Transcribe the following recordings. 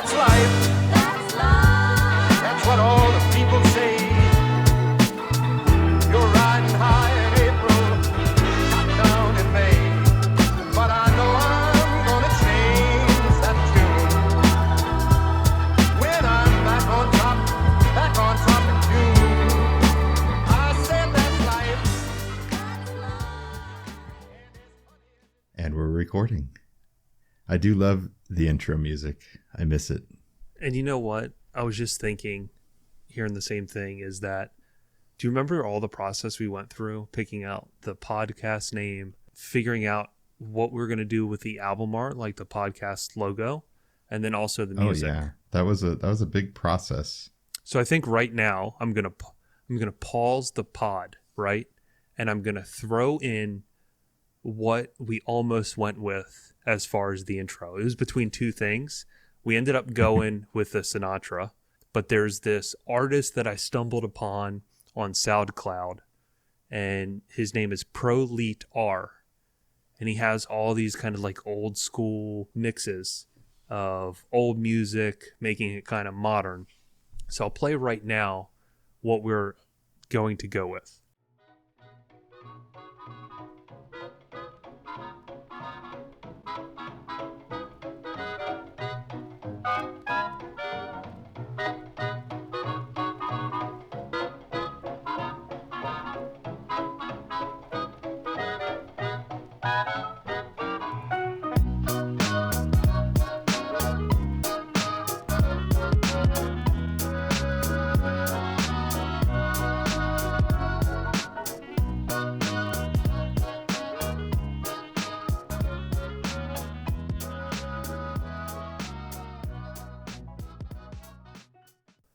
that's life. That's life. That's what all the people say. You're riding high in April, shot down in May. But I know I'm gonna change that tune when I'm back on top in June. I said that's life. And we're recording. I do love the intro music. I miss it. And you know what? I was just thinking, hearing the same thing, is that, do you remember all the process we went through, picking out the podcast name, figuring out what we were going to do with the album art, like the podcast logo, and then also the music? Oh yeah, that was a big process. So I think right now I'm gonna pause the pod, right, and I'm gonna throw in what we almost went with as far as the intro. It was between two things. We ended up going with the Sinatra, but there's this artist that I stumbled upon on SoundCloud, and his name is Prolete R, and he has all these kind of like old school mixes of old music, making it kind of modern. So I'll play right now what we're going to go with.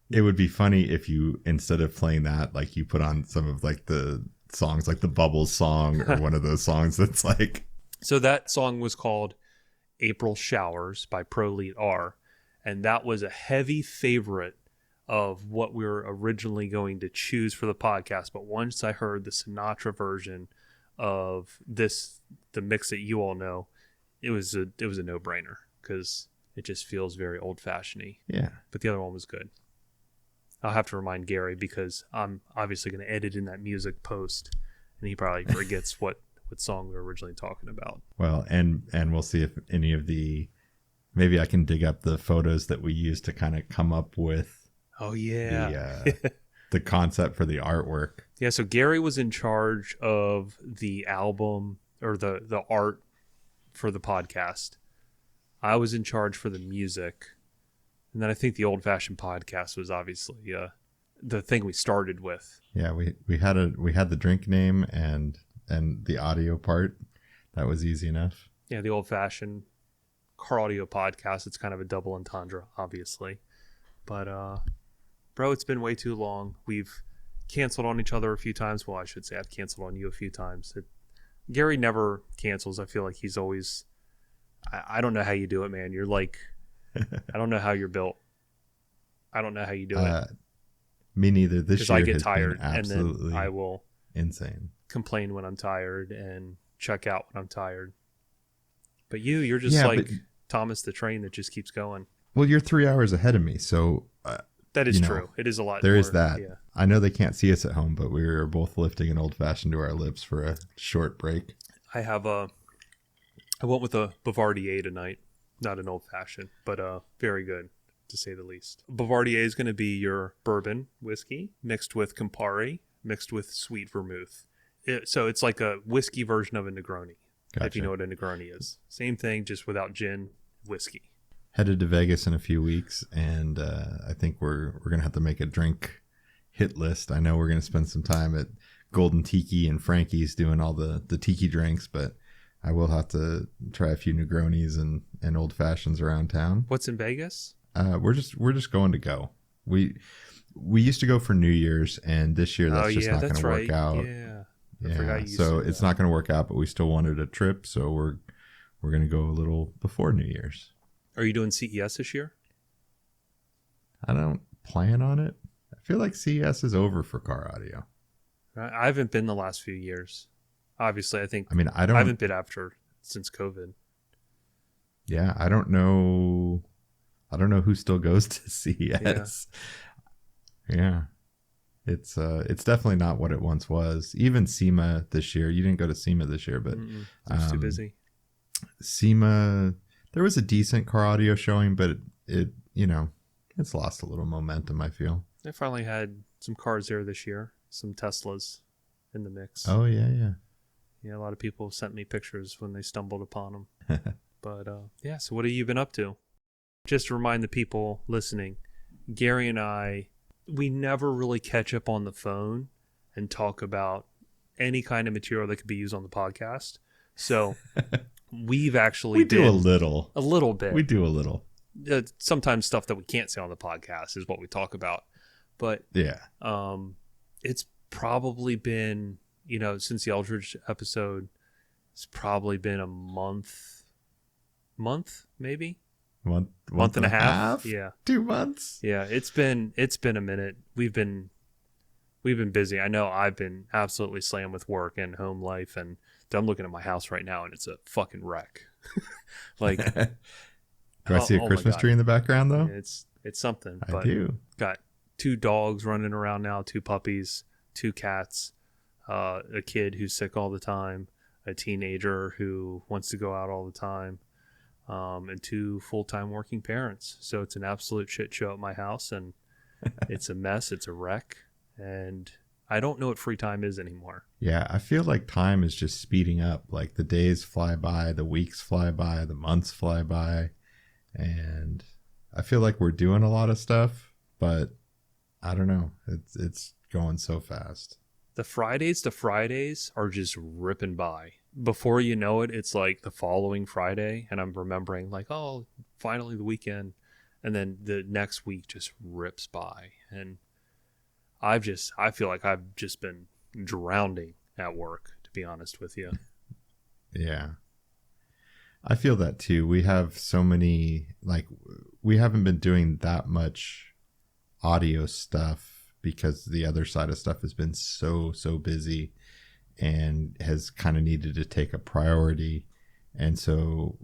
It would be funny if you, instead of playing that, like you put on some of like the songs, like the Bubbles song or one of those songs that's like. So that song was called April Showers by Prolete R. And that was a heavy favorite of what we were originally going to choose for the podcast. But once I heard the Sinatra version of this, the mix that you all know, it was a no-brainer because it just feels very old-fashioned-y. Yeah. But the other one was good. I'll have to remind Gary because I'm obviously going to edit in that music post, and he probably forgets what song we were originally talking about. Well, and we'll see if any of maybe I can dig up the photos that we used to kind of come up with. Oh yeah, the concept for the artwork. Yeah, so Gary was in charge of the album or the art for the podcast. I was in charge for the music. And then I think the Old Fashioned Podcast was obviously the thing we started with. Yeah, we had the drink name and the audio part. That was easy enough. Yeah, the Old Fashioned Car Audio Podcast. It's kind of a double entendre, obviously. But, bro, it's been way too long. We've canceled on each other a few times. Well, I should say I've canceled on you a few times. Gary never cancels. I feel like he's always... I don't know how you do it, man. You're like... I don't know how you're built. I don't know how you do it. Me neither. This year I get has tired, been absolutely and then I will insane. Complain when I'm tired and check out when I'm tired. But you're just like Thomas the Train that just keeps going. Well, you're 3 hours ahead of me, so that is true. It is a lot. There is that. Yeah. I know they can't see us at home, but we were both lifting an Old Fashioned to our lips for a short break. I went with a Bouvardier tonight. Not an Old Fashioned, but very good, to say the least. Bouvardier is going to be your bourbon whiskey mixed with Campari, mixed with sweet vermouth. So it's like a whiskey version of a Negroni, if you know what a Negroni is. Same thing, just without gin, whiskey. Headed to Vegas in a few weeks, and I think we're going to have to make a drink hit list. I know we're going to spend some time at Golden Tiki and Frankie's doing all the tiki drinks, but I will have to try a few Negronis and Old Fashions around town. What's in Vegas? We're just going to go. We used to go for New Year's, and this year that's just not going to work out. Yeah. So it's not going to work out, but we still wanted a trip, so we're going to go a little before New Year's. Are you doing CES this year? I don't plan on it. I feel like CES is over for car audio. I haven't been the last few years. Obviously, I haven't been after since COVID. Yeah, I don't know. I don't know who still goes to CES. Yeah. It's definitely not what it once was. Even SEMA this year. You didn't go to SEMA this year, but I was too busy. SEMA, there was a decent car audio showing, but it it's lost a little momentum, I feel. They finally had some cars there this year, some Teslas in the mix. Oh, yeah. Yeah, a lot of people sent me pictures when they stumbled upon them. But yeah, so what have you been up to? Just to remind the people listening, Gary and I, we never really catch up on the phone and talk about any kind of material that could be used on the podcast. So we've actually do a little bit. We do a little. Sometimes stuff that we can't say on the podcast is what we talk about. But yeah, it's probably been, since the Eldridge episode, it's probably been a month maybe. Month and a half. Yeah. 2 months. Yeah, it's been a minute. We've been busy. I know I've been absolutely slammed with work and home life, and I'm looking at my house right now and it's a fucking wreck. Like, do I see a Christmas tree in the background though? It's something. I do. Got 2 dogs running around now, 2 puppies, 2 cats, a kid who's sick all the time, a teenager who wants to go out all the time. And 2 full-time working parents. So it's an absolute shit show at my house, and it's a mess. It's a wreck, and I don't know what free time is anymore. Yeah, I feel like time is just speeding up. Like the days fly by, the weeks fly by, the months fly by, and I feel like we're doing a lot of stuff, but I don't know. It's going so fast. The Fridays are just ripping by. Before you know it, it's like the following Friday, and I'm remembering like, oh, finally the weekend, and then the next week just rips by, and I feel like I've just been drowning at work, to be honest with you. Yeah, I feel that too. We have so many, like, we haven't been doing that much audio stuff because the other side of stuff has been so busy and has kind of needed to take a priority. And so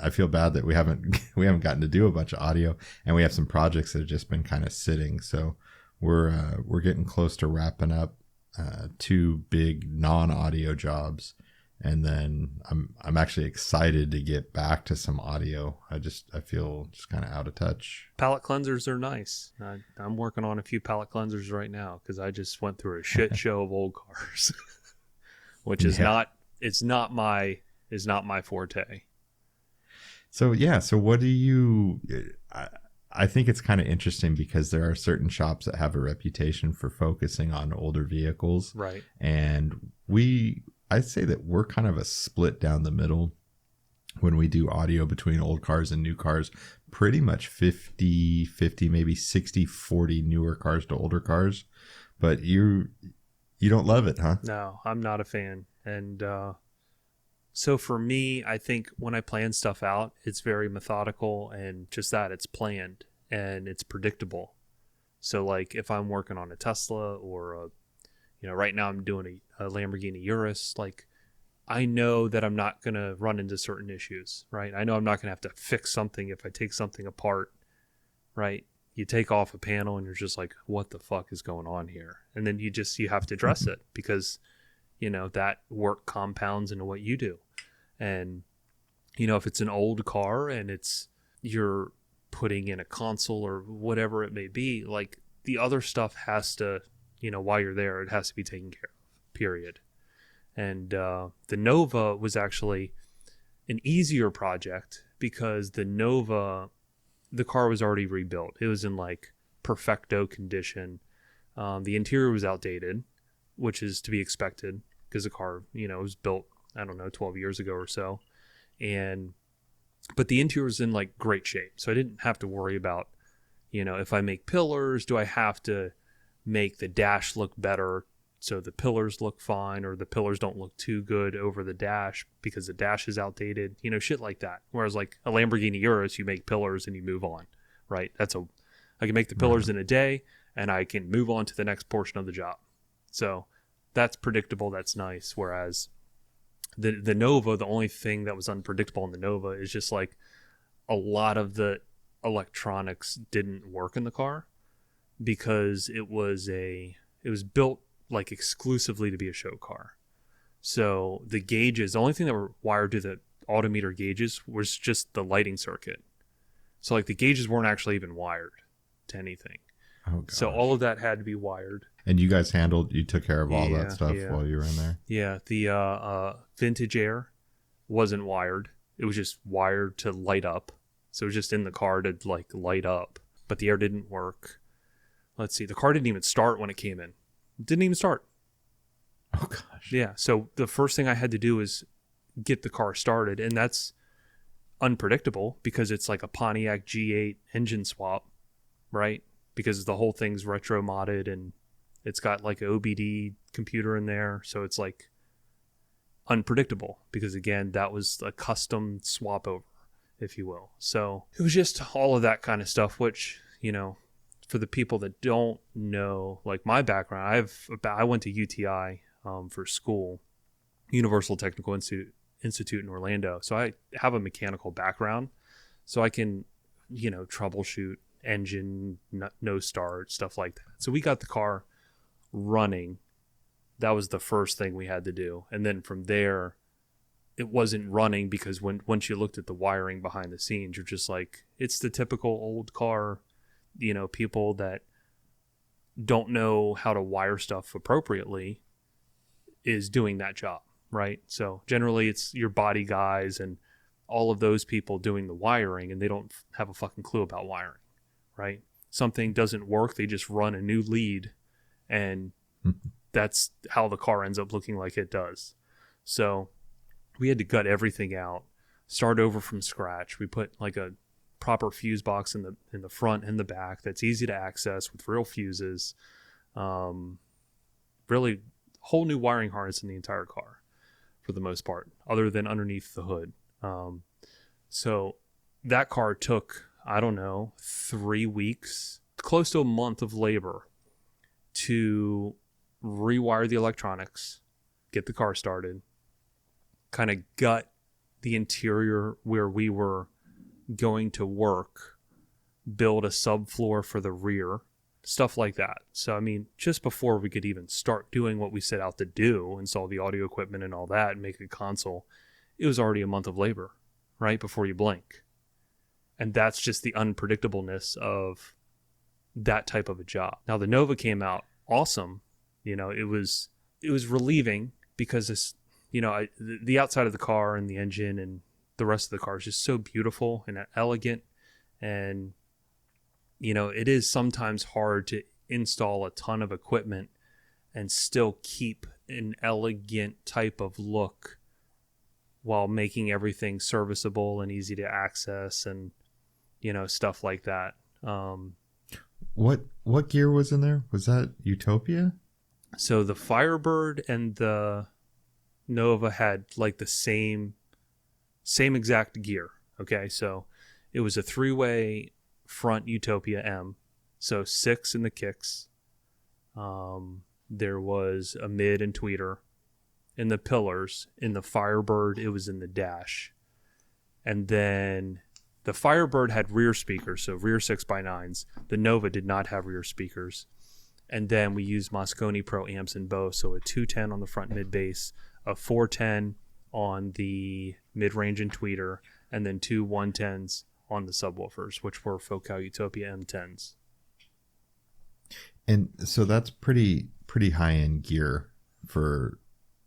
I feel bad that we haven't gotten to do a bunch of audio, and we have some projects that have just been kind of sitting. So we're getting close to wrapping up 2 big non-audio jobs. And then I'm actually excited to get back to some audio. I feel just kind of out of touch. Palette cleansers are nice. I'm working on a few palette cleansers right now because I just went through a shit show of old cars. Which is not my forte. So what do you? I think it's kind of interesting because there are certain shops that have a reputation for focusing on older vehicles, right? And I'd say that we're kind of a split down the middle when we do audio between old cars and new cars. Pretty much 50-50, maybe 60-40 newer cars to older cars, but you don't love it, huh? No, I'm not a fan. And so for me, I think when I plan stuff out, it's very methodical, and just that, it's planned and it's predictable. So like if I'm working on a Tesla or right now I'm doing a Lamborghini Urus, like I know that I'm not going to run into certain issues, right? I know I'm not going to have to fix something if I take something apart, right? You take off a panel and you're just like, what the fuck is going on here? And then you have to address it because, that work compounds into what you do. And, if it's an old car and you're putting in a console or whatever it may be, like the other stuff has to, while you're there, it has to be taken care of, period. And the Nova was actually an easier project because the Nova, the car was already rebuilt. It was in like perfecto condition. The interior was outdated, which is to be expected because the car, was built, 12 years ago or so. But the interior was in like great shape. So I didn't have to worry about, if I make pillars, do I have to make the dash look better so the pillars look fine, or the pillars don't look too good over the dash because the dash is outdated, shit like that. Whereas like a Lamborghini Urus, you make pillars and you move on, right? I can make the pillars in a day and I can move on to the next portion of the job. So that's predictable. That's nice. Whereas the Nova, the only thing that was unpredictable in the Nova is just like a lot of the electronics didn't work in the car because it was built like exclusively to be a show car. So the gauges, the only thing that were wired to the altimeter gauges was just the lighting circuit. So like the gauges weren't actually even wired to anything. Oh, gosh. So all of that had to be wired. And you guys you took care of all that stuff Yeah. while you were in there? Yeah, the vintage air wasn't wired. It was just wired to light up. So it was just in the car to like light up. But the air didn't work. Let's see, the car didn't even start when it came in. It didn't even start. Oh, gosh. Yeah, so the first thing I had to do is get the car started, and that's unpredictable because it's like a Pontiac G8 engine swap, right? Because the whole thing's retro modded and it's got like an OBD computer in there, so it's like unpredictable because again, that was a custom swap over, if you will. So it was just all of that kind of stuff, which, you know, for the people that don't know, like my background, I went to UTI for school, Universal Technical Institute in Orlando. So I have a mechanical background, so I can, you know, troubleshoot engine, no start, stuff like that. So we got the car running. That was the first thing we had to do. And then from there, it wasn't running because once you looked at the wiring behind the scenes, you're just like, it's the typical old car, you know, people that don't know how to wire stuff appropriately is doing that job, right? So generally it's your body guys and all of those people doing the wiring, and they don't have a fucking clue about wiring, right? Something doesn't work, they just run a new lead, and that's how the car ends up looking like it does. So we had to gut everything out, start over from scratch. We put like a proper fuse box in the front and the back that's easy to access with real fuses. Really whole new wiring harness in the entire car for the most part, other than underneath the hood. So that car took, I don't know, 3 weeks, close to a month of labor to rewire the electronics, get the car started, kind of gut the interior where we were going to work, build a subfloor for the rear, stuff like that. So, I mean, just before we could even start doing what we set out to do, install the audio equipment and all that, and make a console, it was already a month of labor, right? Before you blink. And that's just the unpredictableness of that type of a job. Now, the Nova came out awesome. You know, it was relieving because this, you know, the outside of the car and the engine and the rest of the car is just so beautiful and elegant. And, you know, it is sometimes hard to install a ton of equipment and still keep an elegant type of look while making everything serviceable and easy to access and, you know, stuff like that. What gear was in there? Was that Utopia? So the Firebird and the Nova had like the same exact gear. Okay, so it was a 3-way front Utopia M, so 6 in the kicks. There was a mid and tweeter in the pillars. In the Firebird, it was in the dash. And then the Firebird had rear speakers, so rear 6x9s. The Nova did not have rear speakers. And then we used Mosconi Pro amps in both, so a 210 on the front mid bass, a 410 on the mid-range and tweeter, and then 2 110s on the subwoofers, which were Focal Utopia M10s. And so that's pretty high-end gear for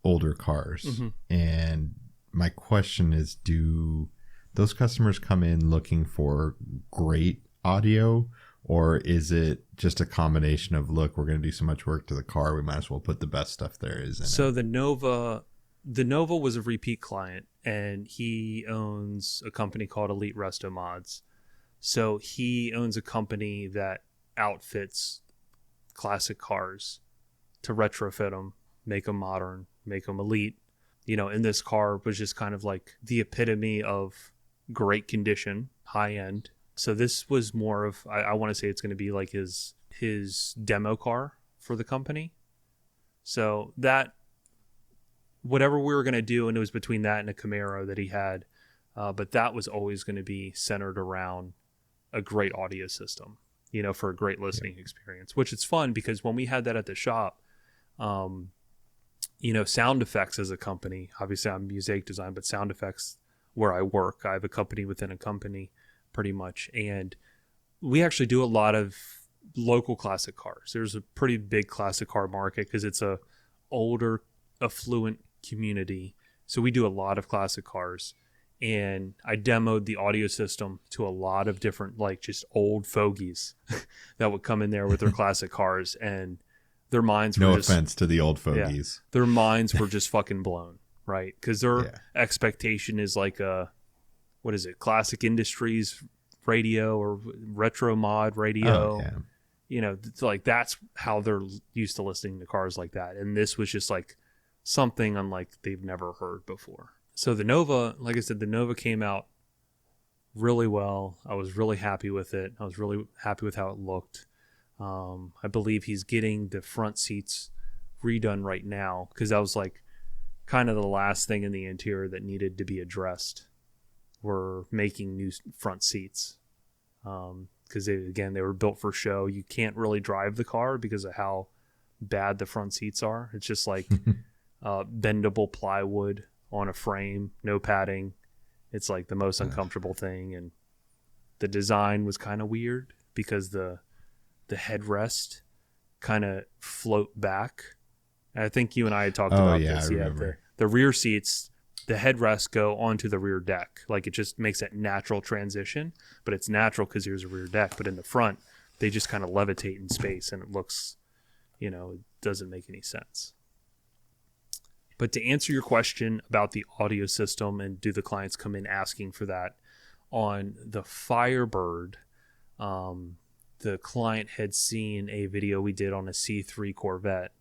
older cars. Mm-hmm. And my question is, do those customers come in looking for great audio, or is it just a combination of, look, we're going to do so much work to the car, we might as well put the best stuff there is in it? So the Nova was a repeat client, and he owns a company called Elite Resto Mods. So he owns a company that outfits classic cars to retrofit them, make them modern, make them elite. You know, and this car was just kind of like the epitome of great condition, high end. So this was more of, I want to say it's going to be like his demo car for the company. So that, whatever we were going to do, and it was between that and a Camaro that he had, but that was always going to be centered around a great audio system, for a great listening experience, which it's fun because when we had that at the shop, Sound Effects as a company, obviously I'm Mosaic Design, but Sound Effects where I work, I have a company within a company pretty much. And we actually do a lot of local classic cars. There's a pretty big classic car market because it's a older, affluent community. So we do a lot of classic cars. And I demoed the audio system to a lot of different, like just old fogies that would come in there with their classic cars, and their minds were No just, offense to the old fogies. their minds were just fucking blown, right? Because their expectation is like Classic Industries radio or retro mod radio. Oh, yeah. It's like that's how they're used to listening to cars like that. And this was just like something unlike they've never heard before. So the Nova, like I said, the Nova came out really well. I was really happy with it. I was really happy with how it looked. I believe he's getting the front seats redone right now because that was like kind of the last thing in the interior that needed to be addressed. We're making new front seats because they were built for show. You can't really drive the car because of how bad the front seats are. It's just like bendable plywood on a frame, no padding. It's like the most uncomfortable thing. And the design was kind of weird because the headrest kind of float back. And I think you and I had talked about this. I remember. The rear seats, the headrests go onto the rear deck. Like it just makes that natural transition, but it's natural because there's a rear deck. But in the front, they just kind of levitate in space, and it looks, it doesn't make any sense. But to answer your question about the audio system and do the clients come in asking for that, on the Firebird, the client had seen a video we did on a C3 Corvette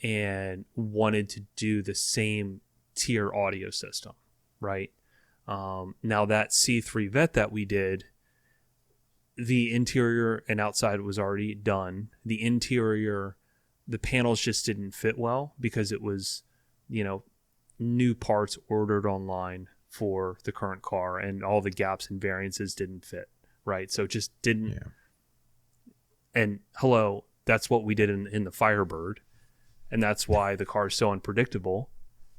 and wanted to do the same tier audio system, right? Now that C3 Vet that we did, the interior and outside was already done. The interior, the panels just didn't fit well because it was, new parts ordered online for the current car, and all the gaps and variances didn't fit, right? So it just didn't. Yeah. And that's what we did in the Firebird. And that's why the car is so unpredictable,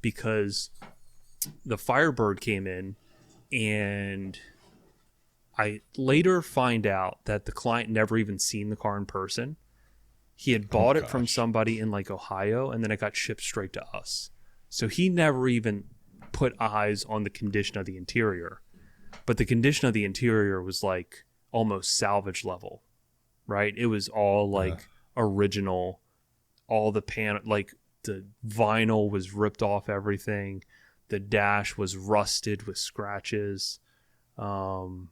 because the Firebird came in, and I later find out that the client never even seen the car in person. He had bought it from somebody in like Ohio, and then it got shipped straight to us. So he never even put eyes on the condition of the interior. But the condition of the interior was like almost salvage level, right? It was all like original. All the like the vinyl was ripped off everything. The dash was rusted with scratches. The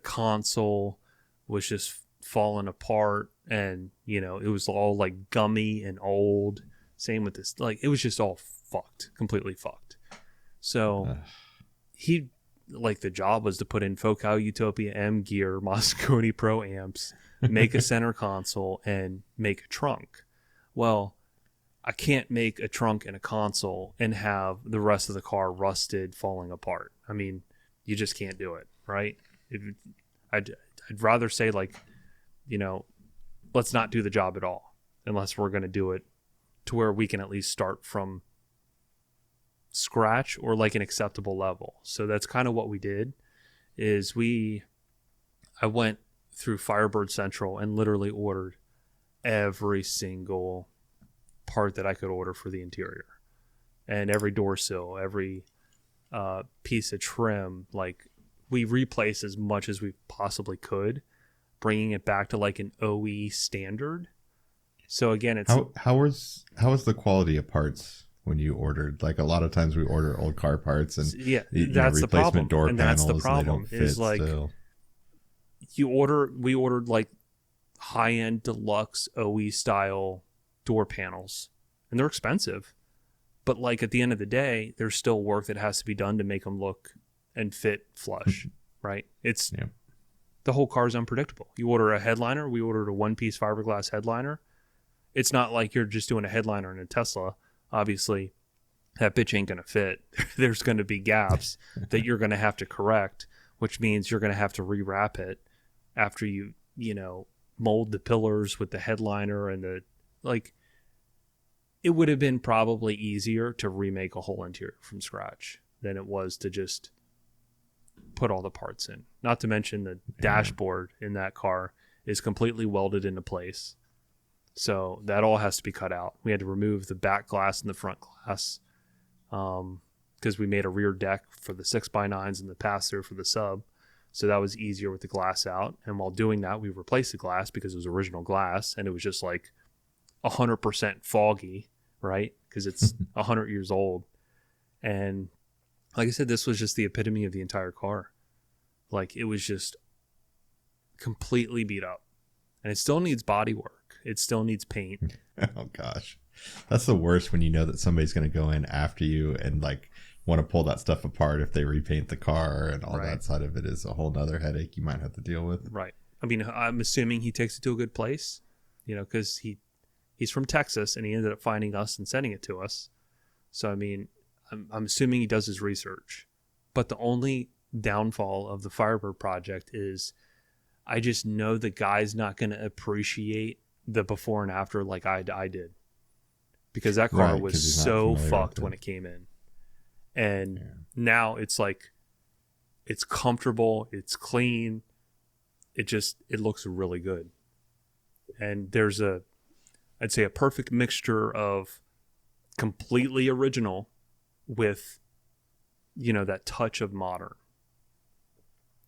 console was just falling apart, and it was all like gummy and old. Same with this, like it was just all fucked, completely fucked. So the job was to put in Focal Utopia M gear, Mosconi Pro amps, make a center console, and make a trunk. Well, I can't make a trunk and a console and have the rest of the car rusted, falling apart. I mean, you just can't do it, right? I'd rather say let's not do the job at all unless we're going to do it to where we can at least start from scratch or like an acceptable level. So that's kind of what we did. I went through Firebird Central and literally ordered every single part that I could order for the interior, and every door sill, every piece of trim. Like we replaced as much as we possibly could, bringing it back to like an OE standard. So again, it's how was the quality of parts when you ordered? Like a lot of times we order old car parts, and that's the problem. Door and panels, that's the problem. They don't Is fit like still. we ordered like high-end deluxe OE style door panels, and they're expensive. But like at the end of the day, there's still work that has to be done to make them look and fit flush, right? The whole car is unpredictable. You order a headliner. We ordered a one-piece fiberglass headliner. It's not like you're just doing a headliner in a Tesla. Obviously, that bitch ain't going to fit. There's going to be gaps that you're going to have to correct. which means you're going to have to rewrap it after you mold the pillars with the headliner and it would have been probably easier to remake a whole interior from scratch than it was to just put all the parts in. Not to mention the dashboard in that car is completely welded into place. So that all has to be cut out. We had to remove the back glass and the front glass because we made a rear deck for the 6x9s and the pass-through for the sub. So that was easier with the glass out. And while doing that, we replaced the glass because it was original glass and it was just like 100% foggy, right? Because it's 100 years old. And like I said, this was just the epitome of the entire car. Like, it was just completely beat up. And it still needs body work. It still needs paint. Oh, gosh. That's the worst when you know that somebody's going to go in after you and, like, want to pull that stuff apart if they repaint the car and all that side of it is a whole nother headache you might have to deal with. Right. I mean, I'm assuming he takes it to a good place, because he's from Texas and he ended up finding us and sending it to us. So, I mean, I'm assuming he does his research. But the only downfall of the Firebird project is I just know the guy's not going to appreciate the before and after like I did. Because that car was so fucked when it came in. And now it's like, it's comfortable, it's clean, it looks really good. And there's I'd say a perfect mixture of completely original with, that touch of modern.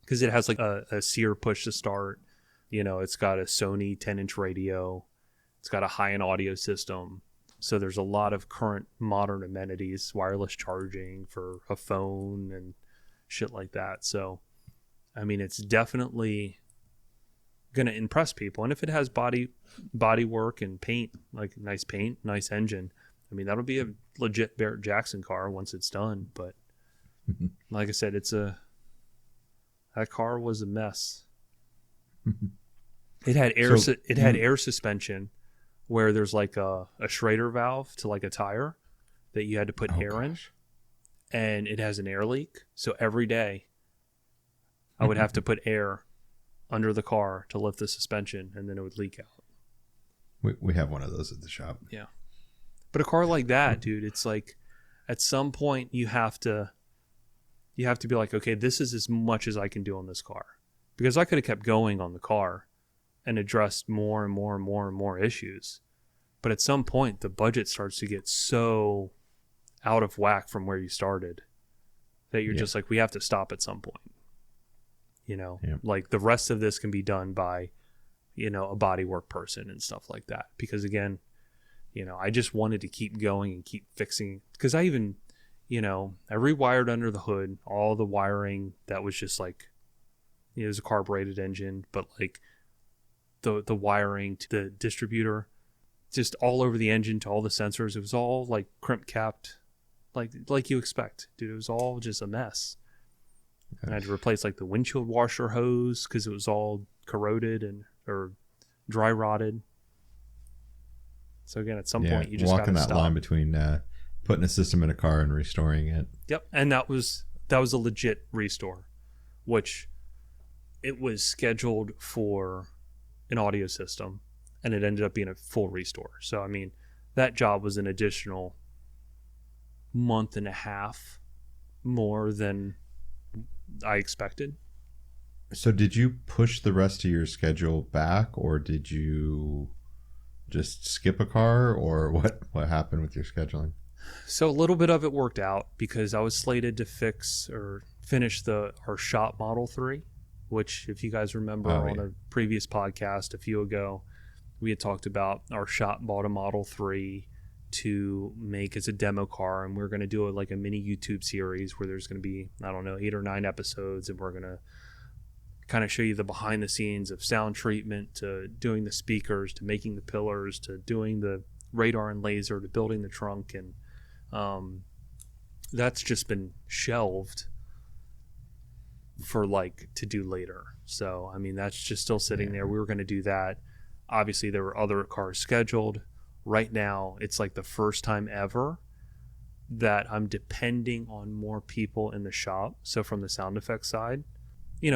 Because it has like a Sear push to start, it's got a Sony 10-inch radio, it's got a high-end audio system. So there's a lot of current modern amenities, wireless charging for a phone and shit like that. So, I mean, it's definitely going to impress people. And if it has body work and paint, like nice paint, nice engine, I mean, that'll be a legit Barrett Jackson car once it's done. But like I said, that car was a mess. It had air suspension, where there's like a Schrader valve to like a tire that you had to put air in, and it has an air leak. So every day I would have to put air under the car to lift the suspension, and then it would leak out. We have one of those at the shop. Yeah. But a car like that, dude, it's like at some point you have to be like, okay, this is as much as I can do on this car. Because I could have kept going on the car and addressed more and more and more and more issues. But at some point, the budget starts to get so out of whack from where you started that you're just like, we have to stop at some point. Like the rest of this can be done by, a bodywork person and stuff like that. Because again, I just wanted to keep going and keep fixing. Because I even, I rewired under the hood, all the wiring that was just like, it was a carbureted engine, but like, the wiring to the distributor, just all over the engine to all the sensors. It was all like crimp capped, like you expect, dude. It was all just a mess. And I had to replace like the windshield washer hose because it was all corroded or dry rotted. So again, at some point you just walking that stop. line between putting a system in a car and restoring it. Yep, and that was a legit restore, which it was scheduled for an audio system, and it ended up being a full restore. So I mean, that job was an additional month and a half more than I expected. So did you push the rest of your schedule back, or did you just skip a car, or what happened with your scheduling? So a little bit of it worked out because I was slated to finish our shop Model 3, which, if you guys remember on a previous podcast a few ago, we had talked about our shop bought a Model 3 to make as a demo car, and we're going to do like a mini YouTube series where there's going to be, 8 or 9 episodes, and we're going to kind of show you the behind the scenes of sound treatment to doing the speakers to making the pillars to doing the radar and laser to building the trunk. And that's just been shelved for to do later. So I mean, that's just still sitting there. We were going to do that. Obviously there were other cars scheduled. Right now it's like the first time ever that I'm depending on more people in the shop. So from the sound effects side,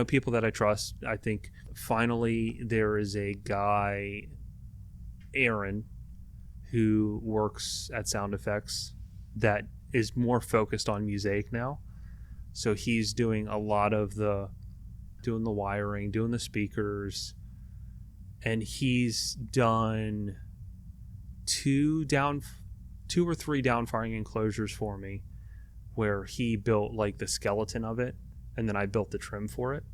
people that I trust. I think finally there is a guy, Aaron, who works at Sound Effects that is more focused on Mosaic now. So he's doing a lot of doing the wiring, doing the speakers, and he's done two or three downfiring enclosures for me, where he built like the skeleton of it, and then I built the trim for it.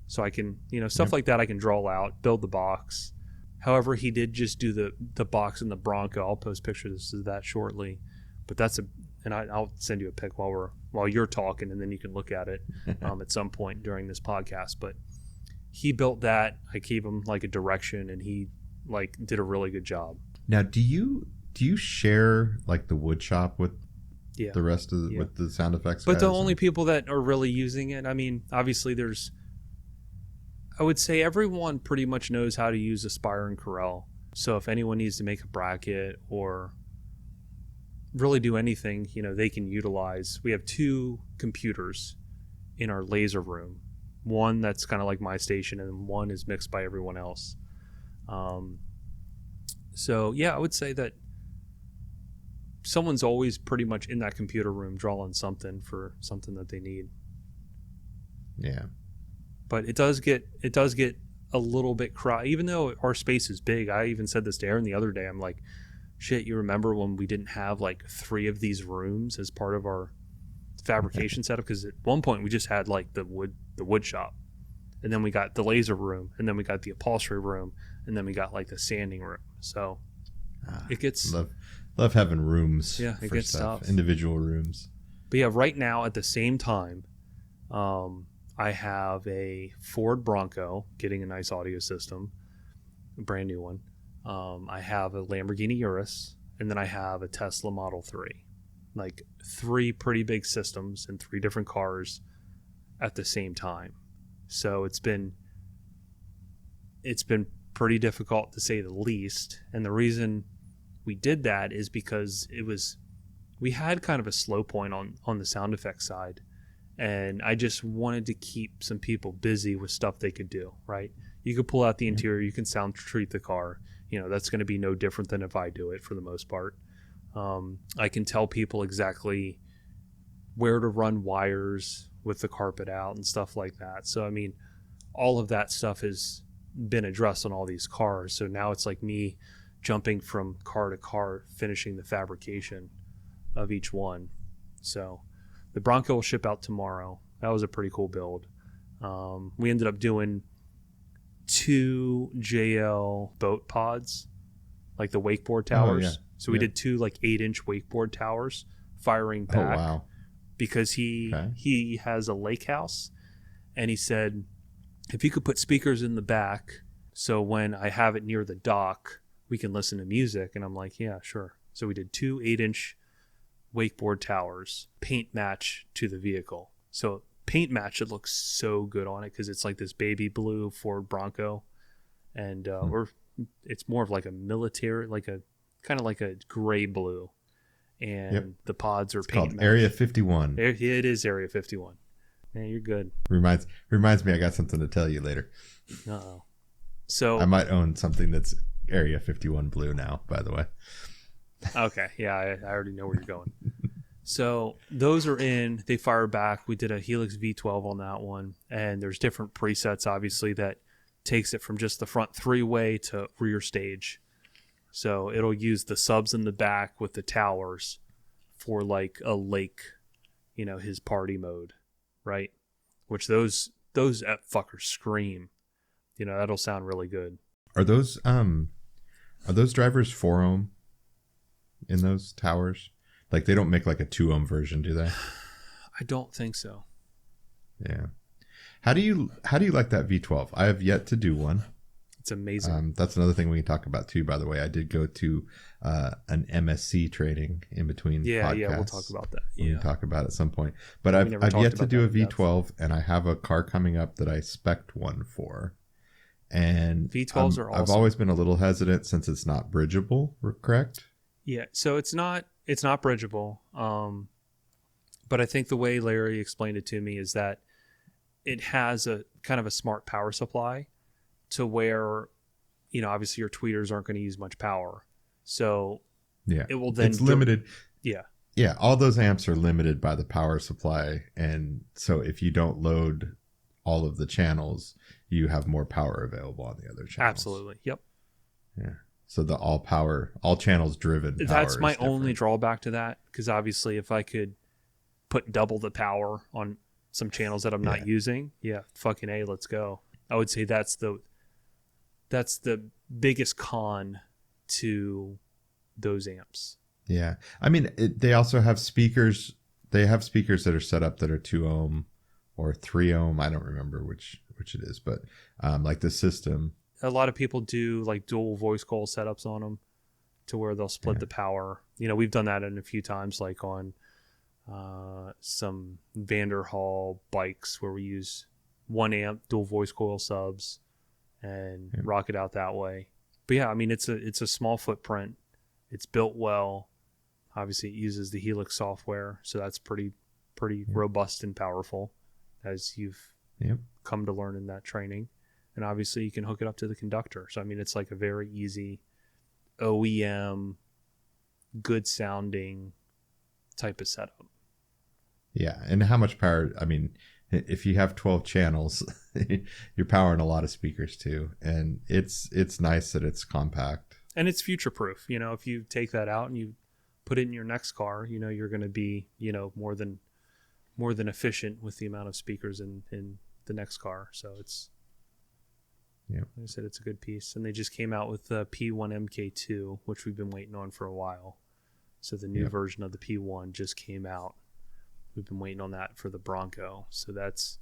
So I can, stuff like that I can draw out, build the box. However, he did just do the box in the Bronco. I'll post pictures of that shortly. But I'll send you a pic while you're talking, and then you can look at it at some point during this podcast. But he built that. I gave him like a direction, and he like did a really good job. Now, do you share like the wood shop with the rest of with the Sound Effects but guys? The only people that are really using it, I mean, obviously I would say everyone pretty much knows how to use Aspire and Corel. So if anyone needs to make a bracket or really do anything, they can utilize. We have 2 computers in our laser room. One that's kind of like my station, and one is mixed by everyone else. So yeah, I would say that someone's always pretty much in that computer room drawing something for something that they need. Yeah. But it does get a little bit crowded, even though our space is big. I even said this to Aaron the other day. I'm like, shit, you remember when we didn't have like 3 of these rooms as part of our fabrication setup? Because at one point we just had like the wood shop, and then we got the laser room, and then we got the upholstery room, and then we got like the sanding room. So it gets love having rooms. Yeah, it gets tough. Individual rooms. But yeah, right now at the same time, I have a Ford Bronco getting a nice audio system, a brand new one. I have a Lamborghini Urus, and then I have a Tesla Model 3. Like 3 pretty big systems in 3 different cars at the same time. So it's been pretty difficult to say the least. And the reason we did that is because we had kind of a slow point on the sound effects side. And I just wanted to keep some people busy with stuff they could do, right? You could pull out the interior, you can sound treat the car. That's going to be no different than if I do it for the most part. I can tell people exactly where to run wires with the carpet out and stuff like that. So, I mean, all of that stuff has been addressed on all these cars. So now it's like me jumping from car to car, finishing the fabrication of each one. So the Bronco will ship out tomorrow. That was a pretty cool build. We ended up doing 2 JL boat pods, like the wakeboard towers. Oh, yeah. So we did 2 like 8-inch wakeboard towers firing back. Oh, wow. Because he has a lake house, and he said if you could put speakers in the back, so when I have it near the dock, we can listen to music. And I'm like, yeah, sure. So we did 2 8-inch wakeboard towers, paint match to the vehicle. So paint match, it looks so good on it because it's like this baby blue Ford Bronco, and it's more of like a military, like a kind of like a gray blue, and the pods are it's paint called match. Area 51. It is Area 51. Man, you're good. Reminds me I got something to tell you later. Uh-oh. So I might own something that's Area 51 blue now, by the way. Okay, yeah, I already know where you're going. So those are in, they fire back. We did a Helix V12 on that one, and there's different presets, obviously, that takes it from just the front 3-way to rear stage. So it'll use the subs in the back with the towers for like a lake, his party mode, right? Which those fuckers scream. That'll sound really good. Are those drivers 4-ohm in those towers? Like they don't make like a 2-ohm version, do they? I don't think so. Yeah. How do you like that V12? I have yet to do one. It's amazing. That's another thing we can talk about too, by the way. I did go to an MSC training in between podcasts. Yeah, we'll talk about that. We can talk about it at some point. But I've yet to do a V12, and I have a car coming up that I spec'd one for. And V12s are awesome. I've always been a little hesitant since it's not bridgeable, correct? Yeah, so it's not bridgeable. But I think the way Larry explained it to me is that it has a kind of a smart power supply to where, obviously your tweeters aren't going to use much power. So Yeah. it will then... It's limited. Yeah. Yeah. All those amps are limited by the power supply. And so if you don't load all of the channels, you have more power available on the other channels. Absolutely. Yep. Yeah. So the all channels driven power That's my is different. only drawback to that, because obviously if I could put double the power on some channels that I'm not using, fucking A, let's go. I would say that's the biggest con to those amps. Yeah. I mean, they also have speakers. They have speakers that are set up that are 2 ohm or 3 ohm. I don't remember which it is, but like the system. A lot of people do like dual voice coil setups on them to where they'll split the power. We've done that in a few times, like on some Vanderhall bikes where we use 1 amp dual voice coil subs and rock it out that way. But yeah, I mean, it's a small footprint. It's built well. Obviously it uses the Helix software, so that's pretty robust and powerful, as you've come to learn in that training. And obviously you can hook it up to the conductor. So I mean, it's like a very easy OEM, good sounding type of setup. Yeah. And how much power? I mean, if you have 12 channels, you're powering a lot of speakers too. And it's nice that it's compact. And it's future proof. If you take that out and you put it in your next car, you're going to be, more than efficient with the amount of speakers in the next car. So it's, like I said, it's a good piece. And they just came out with the P1 MK2, which we've been waiting on for a while. So the new version of the P1 just came out. We've been waiting on that for the Bronco. So that's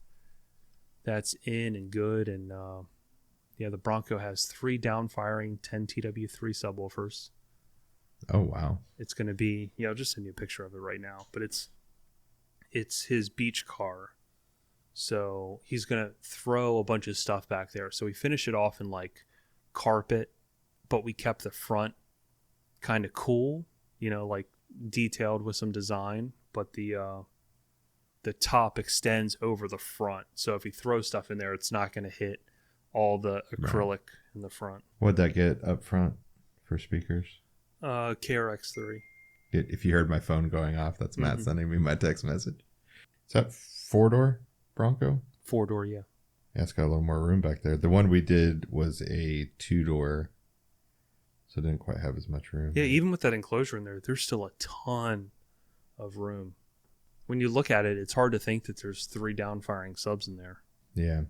in and good. And the Bronco has 3 down-firing 10 TW3 subwoofers. Oh, wow. It's going to be, I'll just send you a picture of it right now. But it's his beach car. So he's going to throw a bunch of stuff back there. So we finish it off in like carpet, but we kept the front kind of cool, like detailed with some design. But the top extends over the front. So if you throw stuff in there, it's not going to hit all the acrylic in the front. What'd that get up front for speakers? KRX3. If you heard my phone going off, that's Matt sending me my text message. Is that 4-door Bronco? 4-door, yeah. Yeah, it's got a little more room back there. The one we did was a 2-door, so it didn't quite have as much room. Yeah, even with that enclosure in there, there's still a ton of room. When you look at it, it's hard to think that there's 3 down-firing subs in there. Yeah.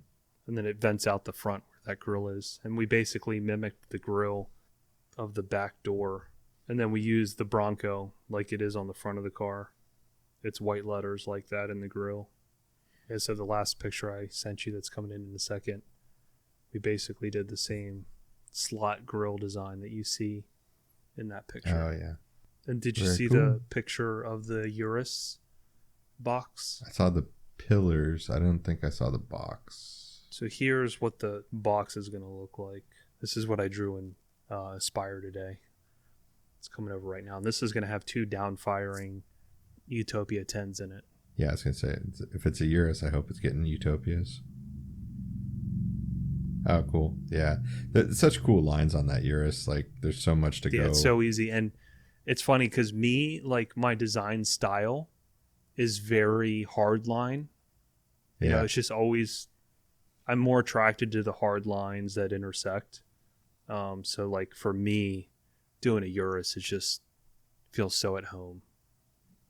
And then it vents out the front where that grill is. And we basically mimicked the grill of the back door. And then we used the Bronco like it is on the front of the car. It's white letters like that in the grill. And so the last picture I sent you that's coming in a second, we basically did the same slot grill design that you see in that picture. Oh, yeah. And did you see cool. the picture of the Urus box? I saw the pillars. I don't think I saw the box. So here's what the box is going to look like. This is what I drew in Aspire today. It's coming over right now. And this is going to have 2 down-firing Utopia 10s in it. Yeah, I was going to say, if it's a Urus, I hope it's getting Utopias. Oh, cool. Yeah. Such cool lines on that Urus. Like, there's so much to go. Yeah, it's so easy. And it's funny because my design style is very hard line. You know, it's just always, I'm more attracted to the hard lines that intersect. So, like, for me, doing a Urus, it just feels so at home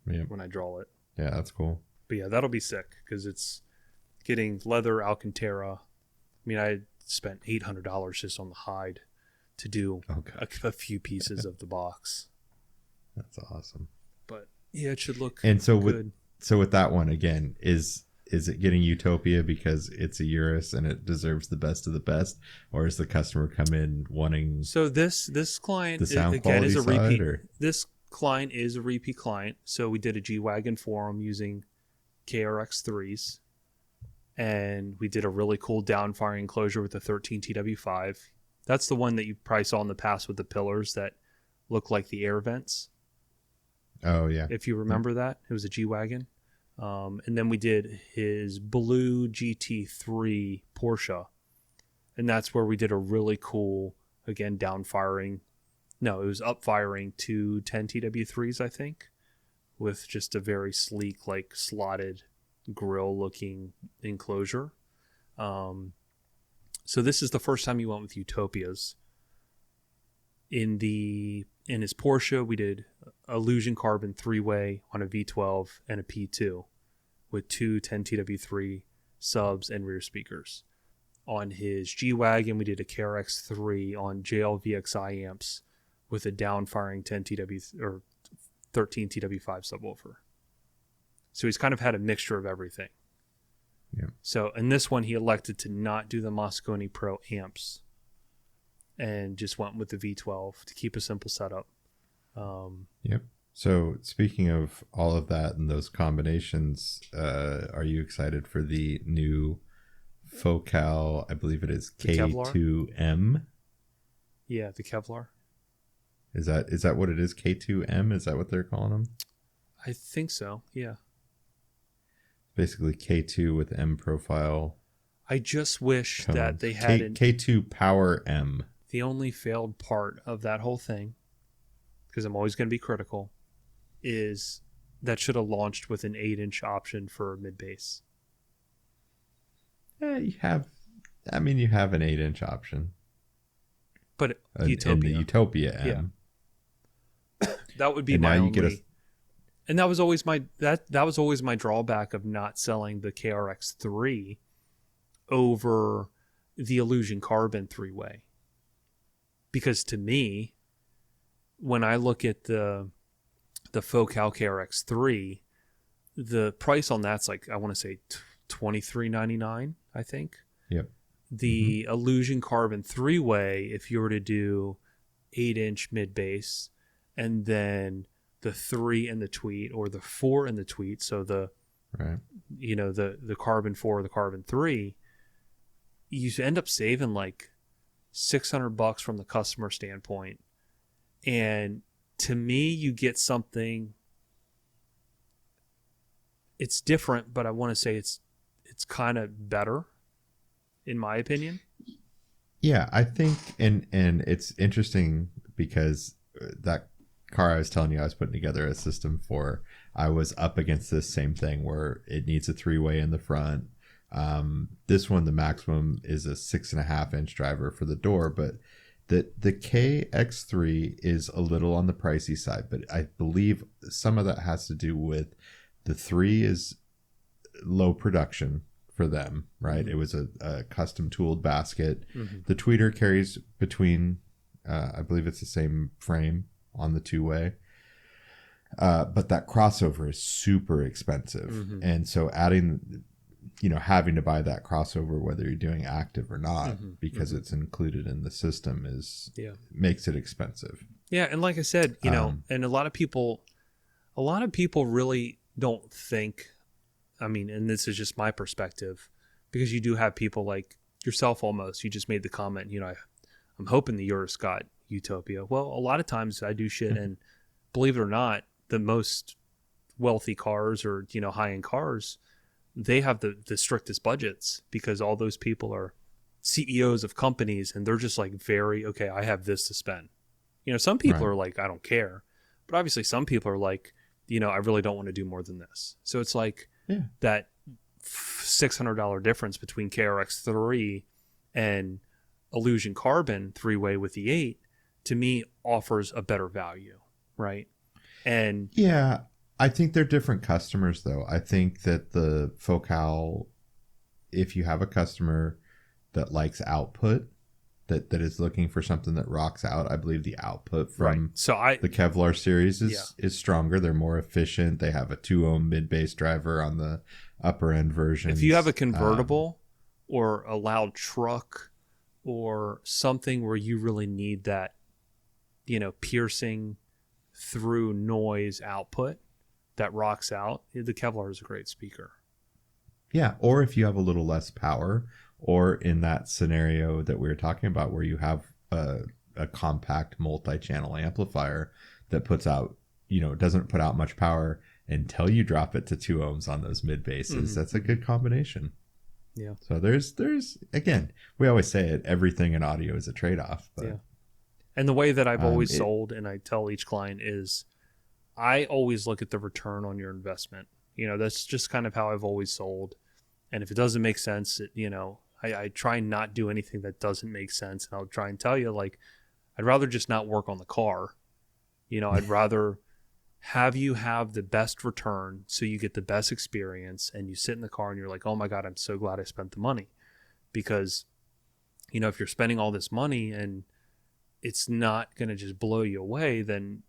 when I draw it. Yeah, that's cool. But yeah, that'll be sick because it's getting leather Alcantara. I mean, I spent $800 just on the hide to do a few pieces of the box. That's awesome. But yeah, it should look and so good. With that one again, is it getting Utopia because it's a Urus and it deserves the best of the best, or is the customer come in wanting? So this client the sound again is a repeat. Or? This client is a repeat client. So we did a G-Wagon for him using KRX3s, and we did a really cool down-firing enclosure with the 13 TW5. That's the one that you probably saw in the past with the pillars that look like the air vents. Oh yeah, if you remember that, it was a G-Wagon. And then we did his blue GT3 Porsche. And that's where we did a really cool, again, downfiring. No, it was upfiring to 10 TW3s, I think, with just a very sleek, like slotted grill looking enclosure. So this is the first time you went with Utopias. In his Porsche, we did Illusion Carbon 3-way on a V12 and a P2 with two 10TW3 subs and rear speakers. On his G-Wagon, we did a KRX3 on JLVXI amps with a downfiring 10TW or 13TW5 subwoofer. So he's kind of had a mixture of everything. Yeah. So in this one, he elected to not do the Mosconi Pro amps and just went with the V12 to keep a simple setup. Yep. So speaking of all of that and those combinations, are you excited for the new Focal, I believe it is K2M? Yeah, the Kevlar. Is that what it is? K2M? Is that what they're calling them? I think so, yeah. Basically K2 with M profile. I just wish cones. that they had K2 Power M. The only failed part of that whole thing, because I'm always going to be critical, is that should have launched with an 8-inch option for mid-bass. Yeah, you have an 8-inch option. But Utopia. In the Utopia M. Yeah. That would be and my now only... And that was always my drawback of not selling the KRX3 over the Illusion Carbon 3-way. Because to me, when I look at the Focal KRX3, the price on that's like, I want to say $23.99, I think. Yep. The Illusion Carbon 3-way, if you were to do 8-inch mid-bass and then the 3 in the tweet or the 4 in the tweet, so the Carbon 4 or the Carbon 3, you end up saving like $600 from the customer standpoint. And to me, you get something, it's different, but I want to say it's kind of better, in my opinion. Yeah, I think, and it's interesting because that car I was telling you I was putting together a system for, I was up against this same thing where it needs a 3-way in the front. This one, the maximum is a 6.5-inch driver for the door, but the KX3 is a little on the pricey side, but I believe some of that has to do with the 3 is low production for them, right? Mm-hmm. It was a custom tooled basket. Mm-hmm. The tweeter carries between, I believe it's the same frame on the 2-way. But that crossover is super expensive. Mm-hmm. And so adding, having to buy that crossover, whether you're doing active or not, because it's included in the system makes it expensive. Yeah. And like I said, and a lot of people really don't think, and this is just my perspective, because you do have people like yourself almost, you just made the comment, I'm hoping the Urus got Utopia. Well, a lot of times I do shit, and believe it or not, the most wealthy cars or high-end cars, they have the strictest budgets because all those people are CEOs of companies, and they're just like I have this to spend. Some people are like, I don't care, but obviously some people are like, I really don't want to do more than this. So it's like that $600 difference between KRX3 and Illusion Carbon 3-way with the 8, to me, offers a better value, right? And yeah, I think they're different customers, though. I think that the Focal, if you have a customer that likes output, that is looking for something that rocks out, I believe the output from the Kevlar series is stronger. They're more efficient. They have a 2-ohm mid-bass driver on the upper end version. If you have a convertible or a loud truck or something where you really need that, piercing through noise output that rocks out, the Kevlar is a great speaker. Yeah, or if you have a little less power, or in that scenario that we were talking about where you have a compact multi-channel amplifier that puts out, doesn't put out much power until you drop it to 2 ohms on those mid basses. That's a good combination. Yeah. So there's again, we always say it, everything in audio is a trade-off. But yeah. And the way that I've always sold, and I tell each client, is I always look at the return on your investment. That's just kind of how I've always sold. And if it doesn't make sense, I try and not do anything that doesn't make sense. And I'll try and tell you, like, I'd rather just not work on the car. I'd rather have you have the best return so you get the best experience, and you sit in the car and you're like, oh my God, I'm so glad I spent the money. Because, if you're spending all this money and it's not going to just blow you away, then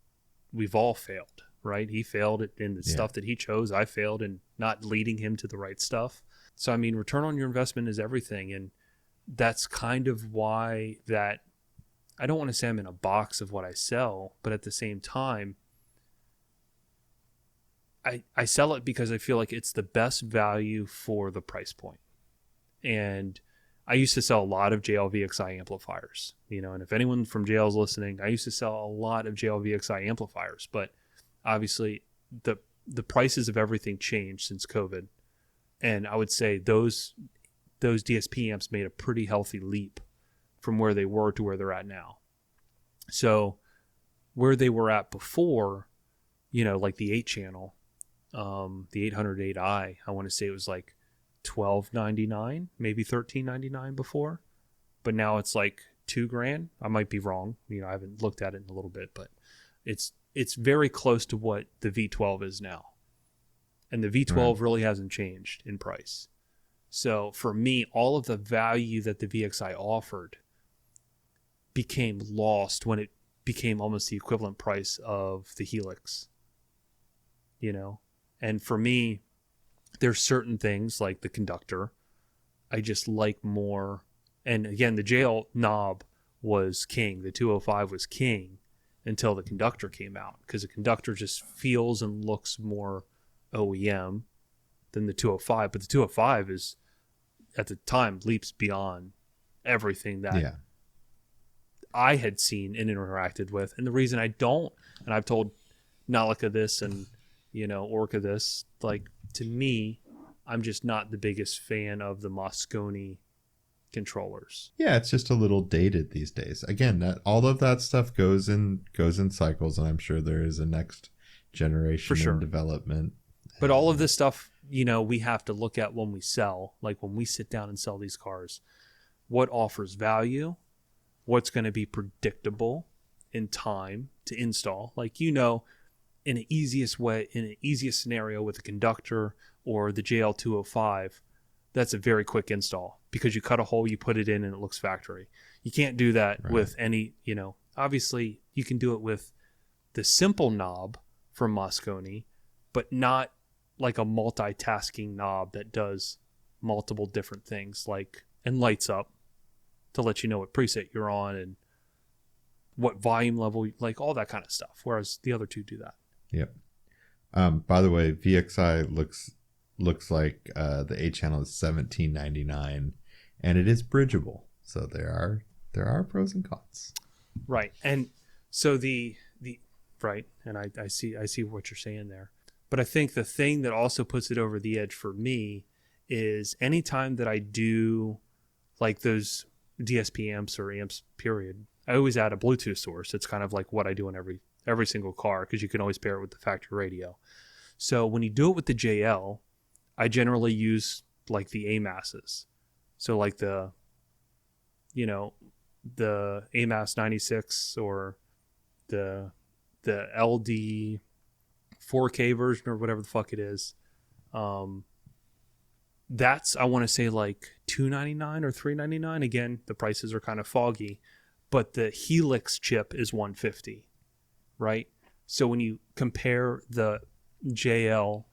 we've all failed, right? He failed in the stuff that he chose. I failed in not leading him to the right stuff. So, I mean, return on your investment is everything. And that's kind of why that I don't want to say I'm in a box of what I sell, but at the same time, I sell it because I feel like it's the best value for the price point. And I used to sell a lot of JLVXI amplifiers, and if anyone from JL is listening, I used to sell a lot of JLVXI amplifiers, but obviously the prices of everything changed since COVID. And I would say those DSP amps made a pretty healthy leap from where they were to where they're at now. So where they were at before, like the 8-channel, the 808i, I want to say it was like $12.99, maybe $13.99 before, but now it's like $2,000. I might be wrong. I haven't looked at it in a little bit, but it's very close to what the V12 is now. And the V12 really hasn't changed in price. So for me, all of the value that the VXI offered became lost when it became almost the equivalent price of the Helix. And for me, there's certain things like the conductor I just like more. And again, the JL knob was king. The 205 was king until the conductor came out, because the conductor just feels and looks more OEM than the 205. But the 205 is, at the time, leaps beyond everything that I had seen and interacted with. And the reason I don't, and I've told Nalika this and, Orca this, like, to me, I'm just not the biggest fan of the Moscone controllers. Yeah, it's just a little dated these days. Again, that all of that stuff goes in cycles, and I'm sure there is a next generation in development. But all of this stuff, we have to look at when we sell, like when we sit down and sell these cars, what offers value, what's going to be predictable in time to install. Like, in an easiest way, in an easiest scenario with a conductor or the JL205, that's a very quick install because you cut a hole, you put it in, and it looks factory. You can't do that with any, obviously you can do it with the simple knob from Moscone, but not like a multitasking knob that does multiple different things, like, and lights up to let you know what preset you're on and what volume level, like all that kind of stuff. Whereas the other two do that. Yep. By the way, VXI looks like the 8-channel is $17.99, and it is bridgeable. So there are pros and cons. Right. And so the right, and I see what you're saying there. But I think the thing that also puts it over the edge for me is anytime that I do like those DSP amps or amps period, I always add a Bluetooth source. It's kind of like what I do in every single car, because you can always pair it with the factory radio. So when you do it with the JL, I generally use like the AMASs. So like the AMAS 96 or the LD 4K version or whatever the fuck it is. That's, I want to say, like $299 or $399. Again, the prices are kind of foggy, but the Helix chip is $150, right? So when you compare the JL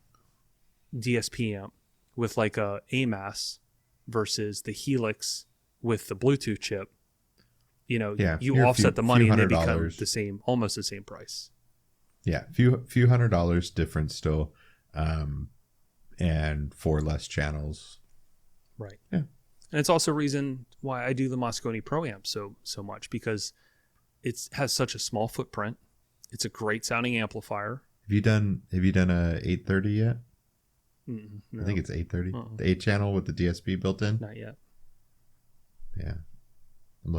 DSP amp with like a AMAS versus the Helix with the Bluetooth chip, you offset the money and they become the same, almost the same price. Yeah, few $100 difference still, and 4 less channels. Right. Yeah. And it's also a reason why I do the Moscone Pro amp so much, because it has such a small footprint. It's a great sounding amplifier. Have you done a 830 yet? No, I think it's 830. Uh-uh. The 8 channel with the DSP built in. not yet. Yeah, I'm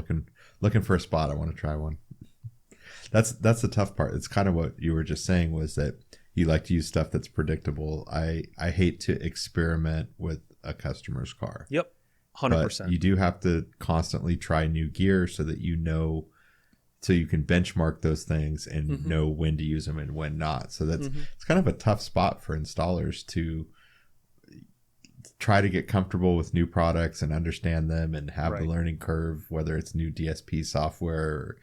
looking for a spot. I want to try one. That's the tough part. It's kind of what you were just saying, was that you like to use stuff that's predictable. I hate to experiment with a customer's car. Yep, But 100%. you do have to constantly try new gear so that you know, so you can benchmark those things and know when to use them and when not. So that's it's kind of a tough spot for installers to try to get comfortable with new products and understand them and have the Right. learning curve, whether it's new DSP software or,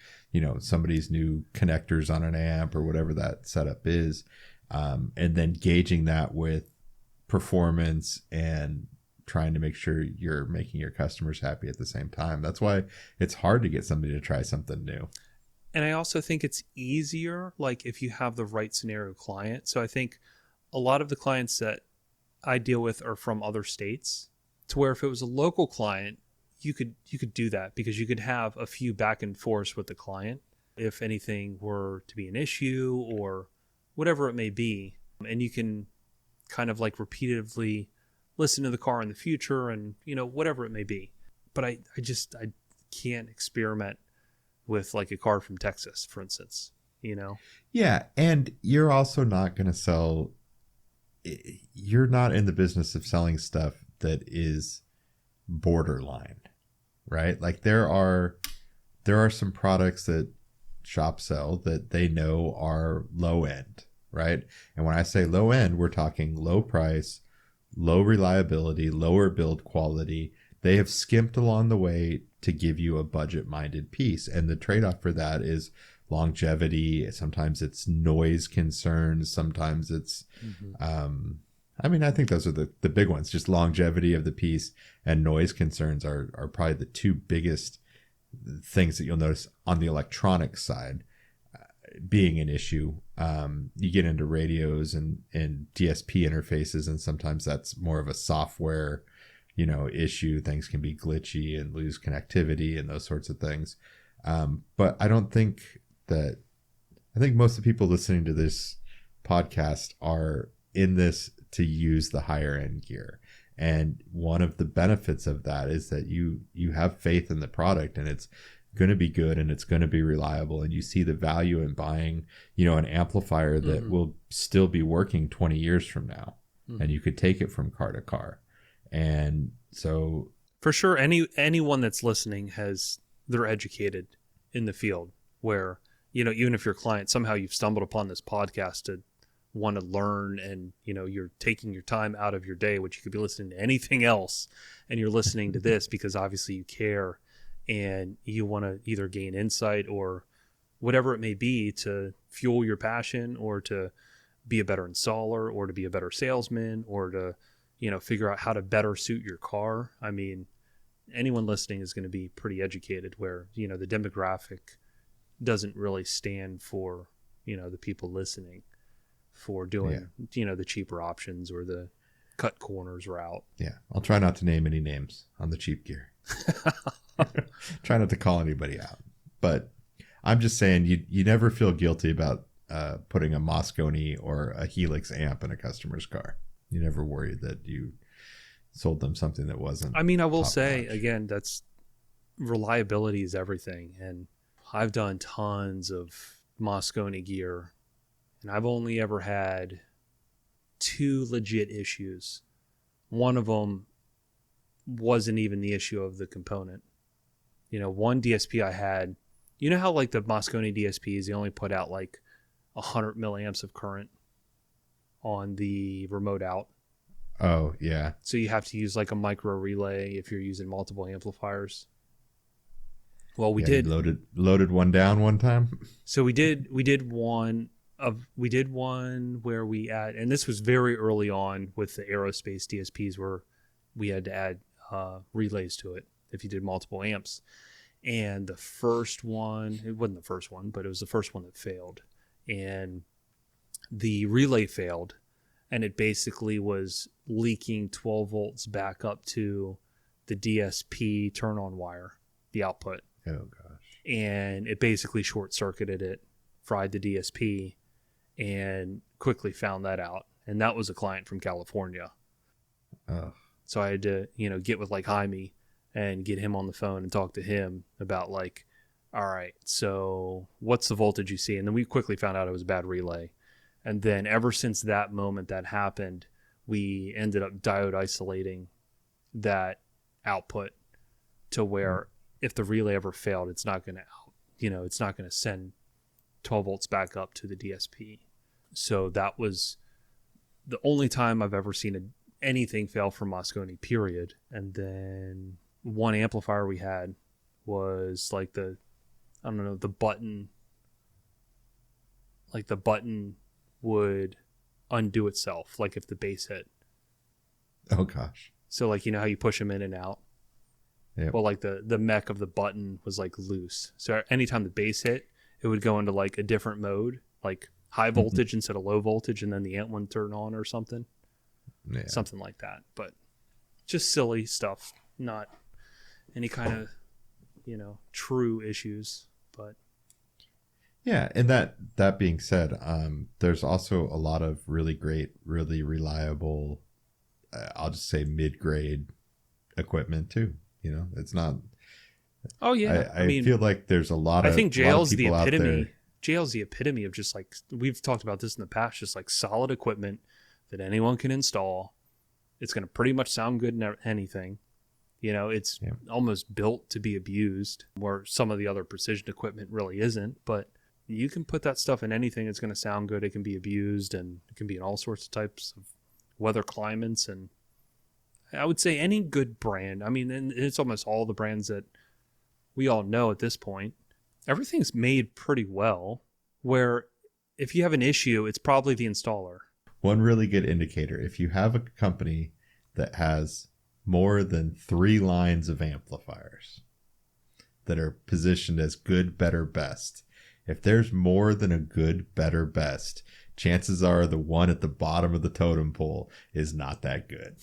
somebody's new connectors on an amp or whatever that setup is. And then gauging that with performance and trying to make sure you're making your customers happy at the same time. That's why it's hard to get somebody to try something new. And I also think it's easier, like if you have the right scenario client. So I think a lot of the clients that I deal with are from other states, to where if it was a local client, you could do that, because you could have a few back and forth with the client if anything were to be an issue or whatever it may be. And you can kind of like repeatedly listen to the car in the future and, whatever it may be. But I can't experiment with like a car from Texas, for instance, Yeah. And you're also not going to sell, you're not in the business of selling stuff that is borderline, right? Like there are some products that shops sell that they know are low end, right? And when I say low end, we're talking low price, low reliability, lower build quality. They have skimped along the way to give you a budget minded piece. And the trade-off for that is longevity. Sometimes it's noise concerns. Sometimes it's, I think those are the big ones. Just longevity of the piece and noise concerns are probably the two biggest things that you'll notice on the electronic side being an issue. You get into radios and DSP interfaces, and sometimes that's more of a software, issue. Things can be glitchy and lose connectivity and those sorts of things. But I think most of the people listening to this podcast are in this to use the higher end gear. And one of the benefits of that is that you have faith in the product, and it's going to be good and it's going to be reliable, and you see the value in buying, an amplifier that will still be working 20 years from now, and you could take it from car to car. And so for sure, anyone that's listening they're educated in the field, where, even if your client, somehow you've stumbled upon this podcast to want to learn, and you're taking your time out of your day, which you could be listening to anything else, and you're listening to this because obviously you care and you want to either gain insight or whatever it may be to fuel your passion, or to be a better installer, or to be a better salesman, or to figure out how to better suit your car. I mean, anyone listening is going to be pretty educated, where the demographic doesn't really stand for the people listening for doing the cheaper options or the cut corners route. Yeah, I'll try not to name any names on the cheap gear. Try not to call anybody out. But I'm just saying, you never feel guilty about putting a Moscone or a Helix amp in a customer's car. You never worried that you sold them something that wasn't. I mean, I will say, top-notch. again, that's reliability is everything. And I've done tons of Moscone gear, and I've only ever had 2 legit issues. One of them wasn't even the issue of the component. One DSP I had, how like the Moscone DSPs, they only put out like 100 milliamps of current on the remote out. Oh, yeah. So you have to use like a micro relay if you're using multiple amplifiers. Well, we did you loaded one down one time. So we did one where we add, and this was very early on with the aerospace DSPs, where we had to add relays to it if you did multiple amps. And the first one, it wasn't the first one, but it was the first one that failed. And the relay failed, and it basically was leaking 12 volts back up to the DSP turn on wire, the output. Oh, gosh. And it basically short circuited it, fried the DSP. and quickly found that out. And that was a client from California. Oh, So I had to, get with like Jaime and get him on the phone and talk to him about like, all right, so what's the voltage you see? And then we quickly found out it was a bad relay. And then ever since that moment that happened, we ended up diode isolating that output to where if the relay ever failed, it's not going to it's not going to send 12 volts back up to the DSP. So that was the only time I've ever seen anything fail from Moscone, period. And then one amplifier we had was like the button, like the button would undo itself, like if the bass hit. oh gosh. So like, how you push them in and out? Yep. Well, like the mech of the button was like loose. So anytime the bass hit, it would go into like a different mode, like high voltage instead of low voltage, and then the amp would turn on or something. Yeah. Something like that. But just silly stuff, not any kind of, true issues. But Yeah, and that being said, there's also a lot of really great, really reliable, I'll just say mid-grade equipment too. It's not. oh yeah, I mean, feel like there's a lot of. I think a lot of JL's the people out there. epitome. JL's the epitome of just like, we've talked about this in the past, just like solid equipment that anyone can install. It's going to pretty much sound good in anything. It's almost built to be abused, where some of the other precision equipment really isn't. But you can put that stuff in anything. It's going to sound good. It can be abused, and it can be in all sorts of types of weather climates. And I would say any good brand. I mean, and it's almost all the brands that we all know at this point. Everything's made pretty well, where if you have an issue, it's probably the installer. One really good indicator, if you have a company that has more than 3 lines of amplifiers that are positioned as good, better, best, if there's more than a good, better, best, chances are the one at the bottom of the totem pole is not that good.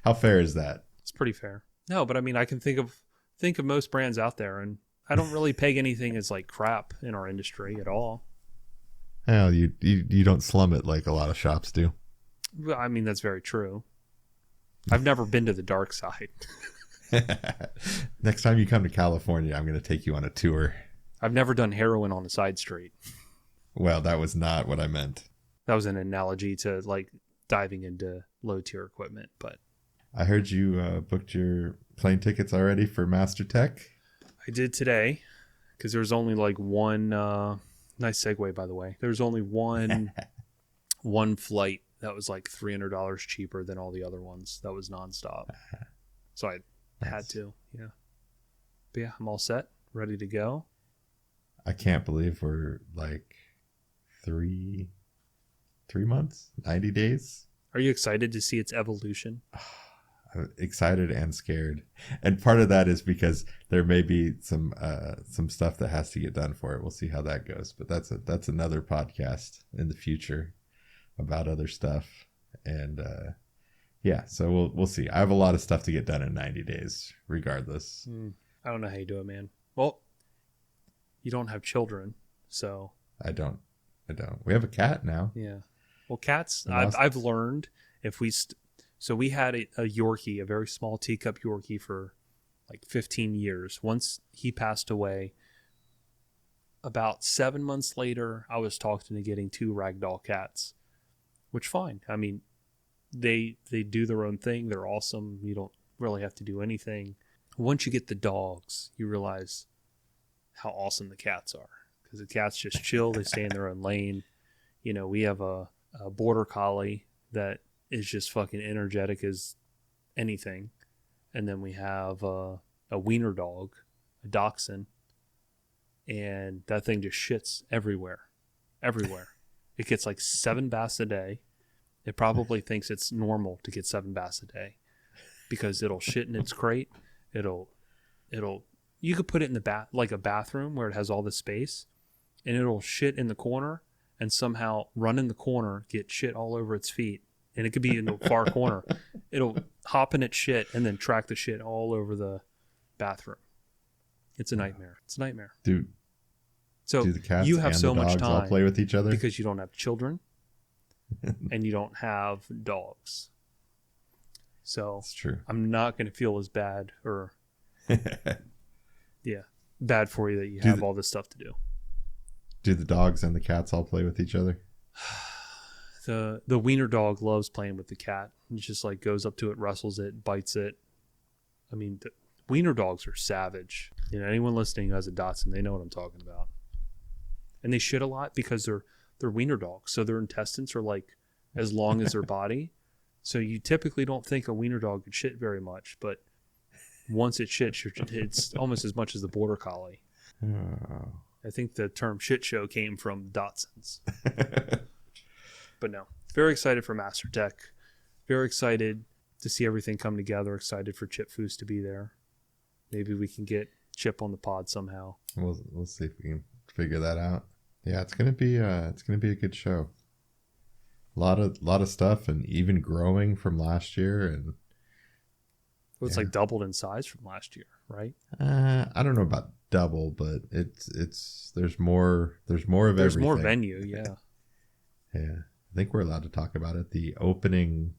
How fair is that? It's pretty fair. No, but I mean, I can think of most brands out there, and I don't really peg anything as like crap in our industry at all. Hell, you don't slum it like a lot of shops do. Well, I mean, that's very true. I've never been to the dark side. Next time you come to California, I'm going to take you on a tour. I've never done heroin on a side street. Well, that was not what I meant. That was an analogy to like diving into low tier equipment. But I heard you booked your plane tickets already for Master Tech. I did today, because there was only like one. Nice segue, by the way. There was only one flight that was like $300 cheaper than all the other ones. That was nonstop. So I had to, yeah. But yeah, I'm all set, ready to go. I can't believe we're like 3 months, 90 days. Are you excited to see its evolution? I'm excited and scared. And part of that is because there may be some stuff that has to get done for it. We'll see how that goes. But that's another podcast in the future about other stuff. And yeah, so we'll see. I have a lot of stuff to get done in 90 days, regardless. I don't know how you do it, man. Well, you don't have children, so I don't. We have a cat now. Yeah. Well, cats, I've learned if we so we had a Yorkie, a very small teacup Yorkie, for like 15 years. Once he passed away, about 7 months later, I was talked into getting 2 ragdoll cats, which fine. I mean, they do their own thing. They're awesome. You don't really have to do anything. Once you get the dogs, you realize how awesome the cats are, because the cats just chill. They stay in their own lane. We have a border collie that is just fucking energetic as anything. And then we have a wiener dog, a dachshund, and that thing just shits everywhere. It gets like 7 baths a day. It probably thinks it's normal to get 7 baths a day, because it'll shit in its crate. You could put it in the like a bathroom where it has all the space, and it'll shit in the corner and somehow run in the corner, get shit all over its feet. And it could be in the far corner. It'll hop in its shit and then track the shit all over the bathroom. It's a nightmare. It's a nightmare. Dude, So do the cats you have and so the much dogs all time play with each other? because you don't have children and you don't have dogs. So That's true. I'm not going to feel as bad or bad for you that you have all this stuff to do. Do the dogs and the cats all play with each other? The wiener dog loves playing with the cat. He just like goes up to it, wrestles it, bites it. I mean, the wiener dogs are savage. You know, anyone listening who has a Dachshund, they know what I'm talking about. And they shit a lot because they're wiener dogs, so their intestines are like as long as their body. So you typically don't think a wiener dog could shit very much, but once it shits, it's almost as much as the border collie. Oh. I think the term shit show came from Dachshunds. But no, very excited for Master Tech. Very excited to see everything come together. Excited for Chip Foose to be there. Maybe we can get Chip on the pod somehow. We'll see if we can figure that out. Yeah, it's gonna be a good show. A lot of stuff, and even growing from last year, and Well, it's like doubled in size from last year, right? I don't know about double, but it's there's more of everything. There's more venue, yeah. Yeah, I think we're allowed to talk about it. The opening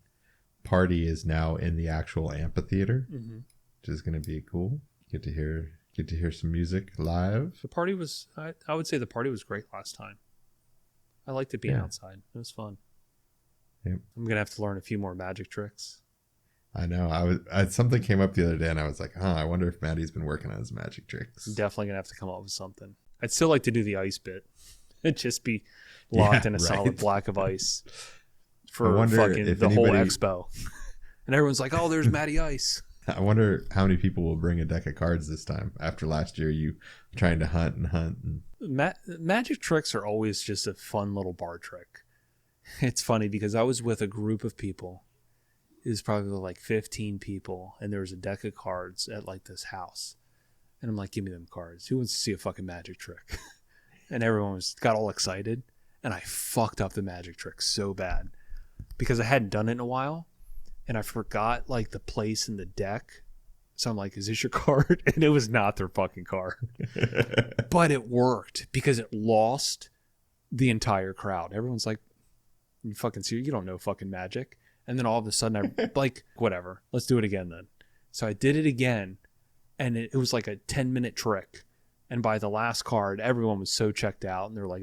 party is now in the actual amphitheater, which is going to be cool. Get to hear some music live. The party was, I would say the party was great last time. I liked it being outside. It was fun. Yep. I'm going to have to learn a few more magic tricks. I know. Something came up the other day, and I was like, I wonder if Maddie's been working on his magic tricks. I'm definitely going to have to come up with something. I'd still like to do the ice bit. It'd just be locked in a solid block of ice for fucking the whole expo. And everyone's like, oh, there's Matty Ice. I wonder how many people will bring a deck of cards this time after last year you trying to hunt. And... Magic tricks are always just a fun little bar trick. It's funny because I was with a group of people. It was probably like 15 people, and there was a deck of cards at like this house. And I'm like, give me them cards. Who wants to see a fucking magic trick? And everyone got all excited, and I fucked up the magic trick so bad because I hadn't done it in a while, and I forgot like the place in the deck. So I'm like, is this your card? And it was not their fucking card. But it worked because it lost the entire crowd. Everyone's like, you fucking serious? You don't know fucking magic. And then all of a sudden I like, whatever, let's do it again then. So I did it again, and it was like a 10-minute trick. And by the last card, everyone was so checked out, and they're like,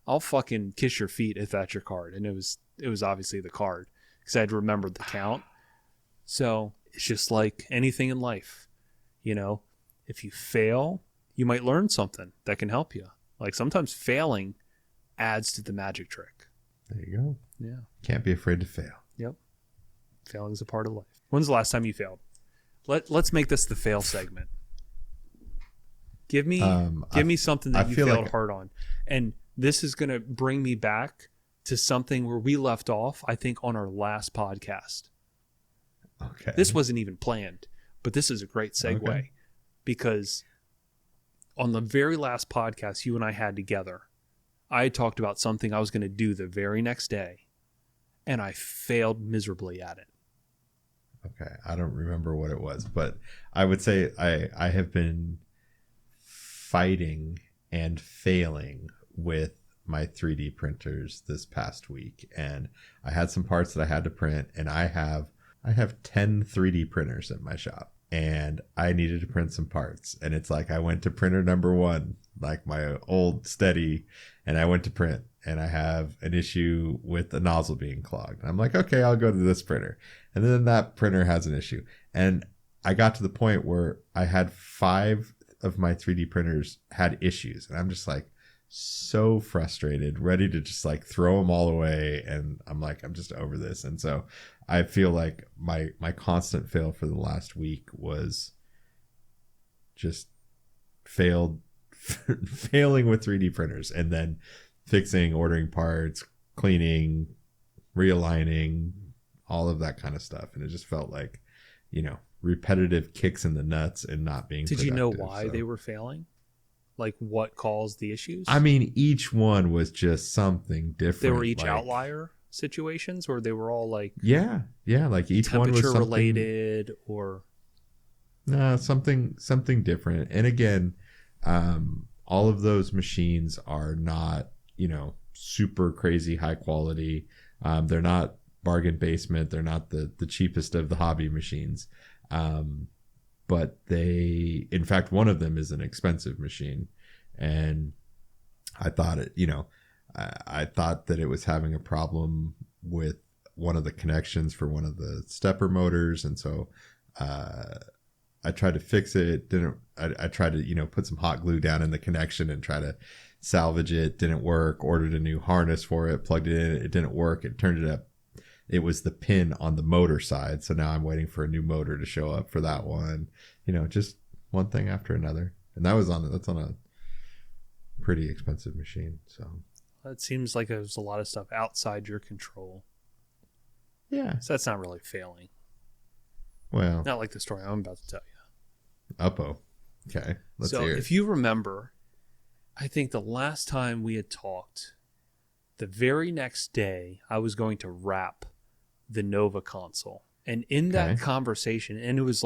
I'll fucking kiss your feet if that's your card. And it was obviously the card because I had remembered the count. So it's just like anything in life, you know, if you fail, you might learn something that can help you. Like sometimes failing adds to the magic trick. There you go. Yeah. Can't be afraid to fail. Yep. Failing is a part of life. When's the last time you failed? Let's make this the fail segment. Give me something that you failed hard on. And this is going to bring me back to something where we left off, I think, on our last podcast. Okay. This wasn't even planned, but this is a great segue because on the very last podcast you and I had together, I had talked about something I was going to do the very next day, and I failed miserably at it. Okay. I don't remember what it was, but I would say I have been fighting and failing with my 3D printers this past week, and I had some parts that I had to print, and I have 10 3D printers at my shop, and I needed to print some parts, and it's like I went to printer number 1, like my old steady, and I went to print, and I have an issue with the nozzle being clogged. I'm like, okay, I'll go to this printer, and then that printer has an issue, and I got to the point where I had 5 of my 3D printers had issues, and I'm just like so frustrated, ready to just like throw them all away, and I'm like, I'm just over this. And so I feel like my constant fail for the last week was just failing with 3D printers, and then fixing, ordering parts, cleaning, realigning, all of that kind of stuff. And it just felt like, you know, repetitive kicks in the nuts and not being Did you know why they were failing? Like what caused the issues? I mean, each one was just something different. They were each outlier situations, or they were all like like each one was temperature related, or no, something different. And again, all of those machines are not, super crazy high quality. They're not bargain basement. They're not the cheapest of the hobby machines. But in fact, one of them is an expensive machine. And I thought I thought that it was having a problem with one of the connections for one of the stepper motors. And so, I tried to fix it. I tried to, put some hot glue down in the connection and try to salvage it. Didn't work. Ordered a new harness for it, plugged it in. It didn't work. It turned it up. It was the pin on the motor side. So now I'm waiting for a new motor to show up for that one, just one thing after another. And that's on a pretty expensive machine. So It seems like there's a lot of stuff outside your control. yeah. So that's not really failing. Well, Not like the story I'm about to tell you. Uppo. Okay. Let's So hear it. if you remember, I think the last time we had talked, the very next day, I was going to wrap the Nova console. And in that Okay. conversation, and it was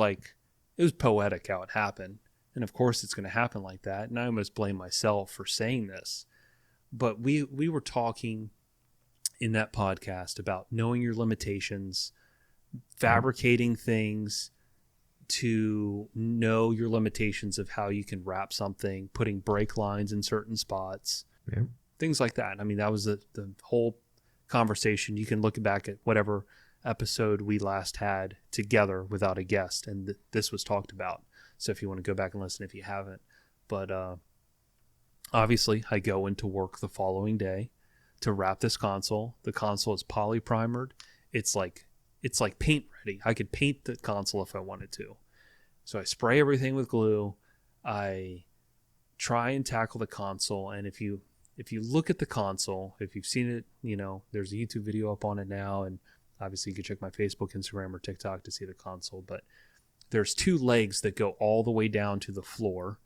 poetic how it happened. And of course it's going to happen like that. And I almost blame myself for saying this. But we were talking in that podcast about knowing your limitations, fabricating things to know your limitations of how you can wrap something, putting brake lines in certain spots, Yeah. things like that. I mean, that was the whole conversation. You can look back at whatever episode we last had together without a guest, and this was talked about. So if you want to go back and listen if you haven't. But obviously, I go into work the following day to wrap this console. The console is poly-primered. It's like paint ready. I could paint the console if I wanted to. So I spray everything with glue. I try and tackle the console. And if you look at the console, if you've seen it, there's a YouTube video up on it now. And obviously you can check my Facebook, Instagram, or TikTok to see the console. But there's two legs that go all the way down to the floor.